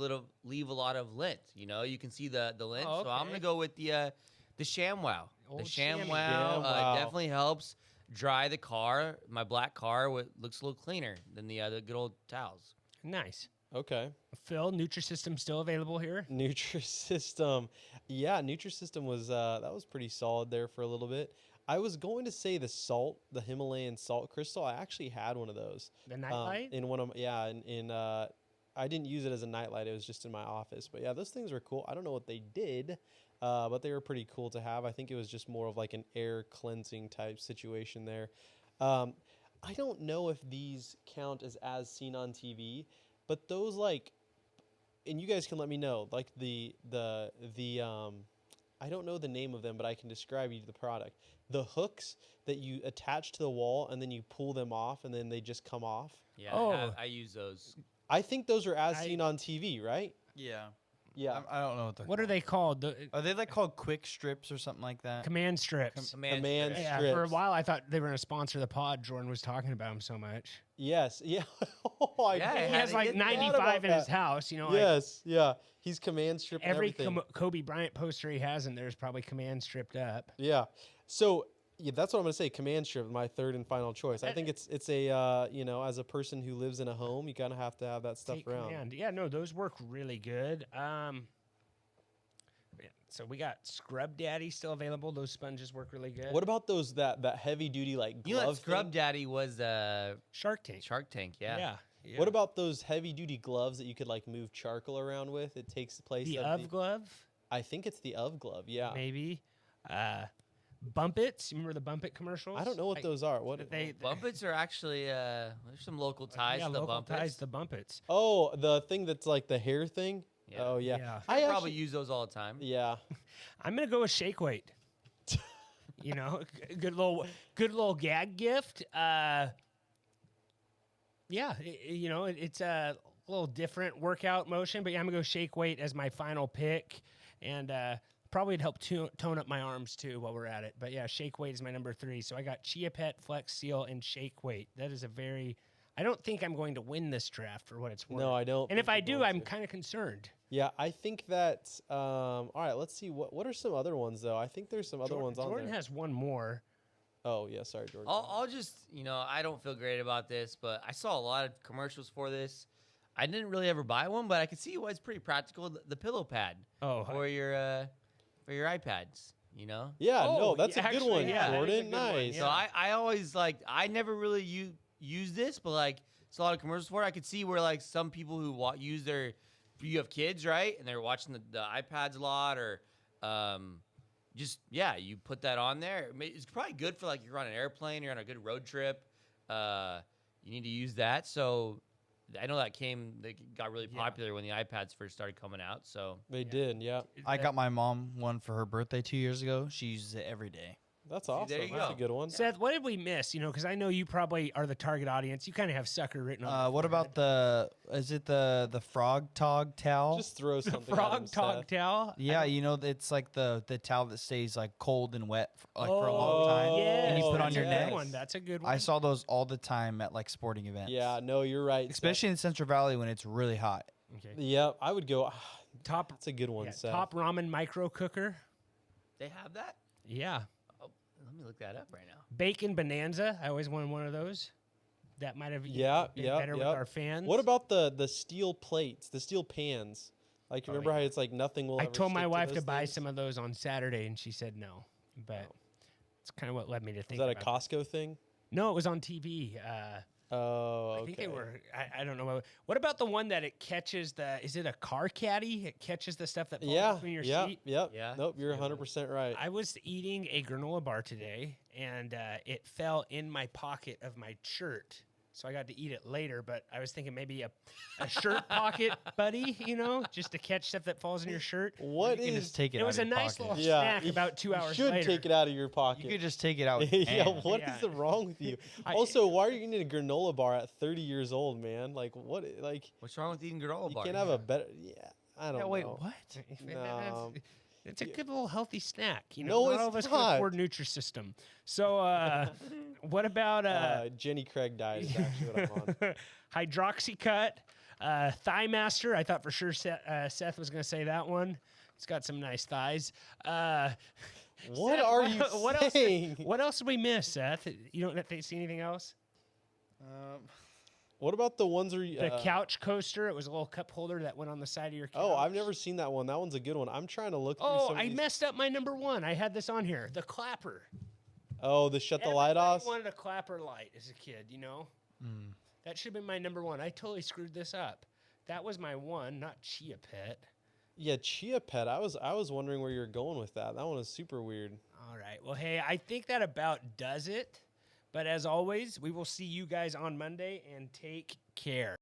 D: a lot of lint. You can see the lint.
B: Oh, okay.
D: So I'm gonna go with the ShamWow.
B: Old
D: The ShamWow
C: ShamWow.
D: definitely helps. dry the car, my black car, looks a little cleaner than the good old towels.
B: Nice.
C: Okay.
B: Phil, Nutrisystem still available here?
C: Nutrisystem. Yeah, Nutrisystem was that was pretty solid there for a little bit. I was going to say the Himalayan salt crystal. I actually had one of those.
B: The nightlight?
C: In one of I didn't use it as a nightlight. It was just in my office. But yeah, those things were cool. I don't know what they did, but they were pretty cool to have. I think it was just more of like an air cleansing type situation there. I don't know if these count as seen on TV, but those and you guys can let me know, like the I don't know the name of them, but I can describe you the product. The hooks that you attach to the wall and then you pull them off and then they just come off.
D: Yeah,
B: Oh.
D: I use those.
C: I think those are seen on TV, right?
E: Yeah.
C: Yeah.
E: I don't know what they're
B: What are they called?
E: Are they called quick strips or something like that?
B: Command strips.
C: Command
B: Yeah,
C: strips.
B: for a while I thought they were going to sponsor the pod. Jordan was talking about them so much.
C: Yes. Yeah.
D: Yeah,
B: He
D: I
B: has
D: had
B: like
D: to get that.
B: 95 in his house,
C: Yes. Yeah. He's command stripped
B: every
C: everything.
B: Kobe Bryant poster he has in there is probably command stripped up.
C: Yeah. So yeah, that's what I'm gonna say. Command strip, my third and final choice. I think it's a as a person who lives in a home, you kind of have to have that stuff
B: Take
C: around.
B: command. Yeah, no, those work really good. So we got Scrub Daddy still available. Those sponges work really good.
C: What about those that heavy duty glove?
D: You know, that Scrub
C: thing?
D: Daddy was
B: Shark Tank?
D: Shark Tank. Yeah.
B: Yeah.
C: What about those heavy duty gloves that you could move charcoal around with? It takes the place
B: the
C: of
B: UV glove?
C: I think it's the UV glove. Yeah.
B: Maybe. Bump It. You remember the Bump It commercials?
C: I don't know what those are. What?
D: Bumpets are actually there's some local ties
B: yeah,
D: to the
B: local
D: Bumpets.
B: ties to Bump It's.
C: Oh, the thing that's like the hair thing.
D: Yeah.
C: Oh yeah.
B: Yeah.
D: I probably use those all the time.
C: Yeah.
B: I'm gonna go with Shake Weight. Good little gag gift. It's a little different workout motion, but yeah, I'm gonna go Shake Weight as my final pick, and probably would help tone up my arms too while we're at it. But yeah, Shake Weight is my number 3. So I got Chia Pet, Flex Seal, and Shake Weight. That is I don't think I'm going to win this draft for what it's worth.
C: No, I don't.
B: And if
C: think
B: I
C: you're
B: do,
C: going
B: I'm
C: to.
B: kind of concerned.
C: Yeah, I think that. All right, let's see. What are some other ones though? I think there's some other ones on
B: Jordan
C: there.
B: has one more.
C: Oh yeah, sorry, Jordan.
D: I'll just I don't feel great about this, but I saw a lot of commercials for this. I didn't really ever buy one, but I could see why it's pretty practical. The pillow pad for your iPads.
C: Yeah,
B: Oh,
C: no, that's
B: yeah,
C: a good
B: actually,
C: one,
B: yeah, that is a
C: Jordan.
B: good one,
C: Nice.
B: yeah.
D: So I always I never really use this, but it's a lot of commercials for it. I could see where some people who use you have kids, right, and they're watching the iPads a lot, or you put that on there. It's probably good for you're on an airplane, you're on a good road trip. You need to use that. So I know they got really popular when the iPads first started coming out. So
C: They did, yeah.
E: I got my mom one for her birthday 2 years ago. She uses it every day.
C: That's awesome.
D: there you
C: That's
D: go.
C: a good one.
B: Seth, what did we miss? Because I know you probably are the target audience. You kind of have sucker written on.
E: What about is it the frog tog towel?
C: Just throw something. at
B: frog
C: him,
B: tog
C: Seth.
B: towel?
E: Yeah, it's like the towel that stays cold and wet for a long time.
B: Yeah,
E: And you put on
C: that's
E: your
C: a
E: neck.
C: good
B: one. That's a good one.
E: I saw those all the time at sporting events.
C: Yeah, no, you're right. Seth.
E: Especially in Central Valley when it's really hot.
B: Okay.
C: Yeah, I would go.
B: Top
C: That's a good one,
B: yeah,
C: Seth.
B: top ramen micro cooker.
D: they have that.
B: Yeah.
D: Oh, let me look that up right now.
B: Bacon bonanza. I always wanted one of those. That might have been better with our fans.
C: What about the steel plates, the steel pans? Remember how it's nothing will.
B: I
C: ever
B: told my
C: stick
B: wife
C: those
B: to buy
C: things?
B: some of those on Saturday, and she said no. But it's kind of what led me to
C: Is
B: think.
C: that a
B: about
C: Costco thing?
B: No, it was on TV.
C: Oh,
B: I think they were. I don't know. What about the one that it catches Is it a car caddy? It catches the stuff that falls between your seat.
C: Yeah.
D: Yeah.
C: Nope, you're 100% right.
B: I was eating a granola bar today, and it fell in my pocket of my shirt. So I got to eat it later, but I was thinking maybe a shirt pocket buddy, just to catch stuff that falls in your shirt.
C: What
E: You can
C: is?
E: just take it
B: It
E: out
B: was
E: of
B: a
E: your
B: nice
E: pocket.
B: little
C: Yeah,
B: snack about 2 hours
C: You should
B: later.
C: take it out of your pocket.
E: You could just take it out with your
C: Yeah,
E: hand.
C: what is wrong with you? Also, why are you eating a granola bar at 30 years old, man? What?
D: What's wrong with eating granola
C: You
D: bars?
C: can't have a better. Yeah, I don't know.
E: Wait, what?
C: No.
B: It's a good little healthy snack.
C: No,
B: Not
C: it's
B: all of us
C: not.
B: can afford Nutrisystem. So, what about
C: Jenny Craig diet is actually what I'm on.
B: Hydroxycut, Thigh Master? I thought for sure Seth was going to say that one. It's got some nice thighs.
C: What
B: Seth,
C: are you
B: what
C: saying?
B: What else did we miss, Seth? You don't see anything else?
C: What about the ones where you,
B: The couch coaster. It was a little cup holder that went on the side of your couch.
C: Oh, I've never seen that one. That one's a good one. I'm trying to look through
B: Oh,
C: some of
B: I
C: these.
B: messed up my number one. I had this on here. The clapper.
C: Oh, the shut the light off?
B: I wanted a clapper light as a kid, you know? That should have been my number one. I totally screwed this up. That was my one, not Chia Pet.
C: Yeah, Chia Pet. I was wondering where you're going with that. That one is super weird.
B: All right. Well, hey, I think that about does it. But as always, we will see you guys on Monday, and take care.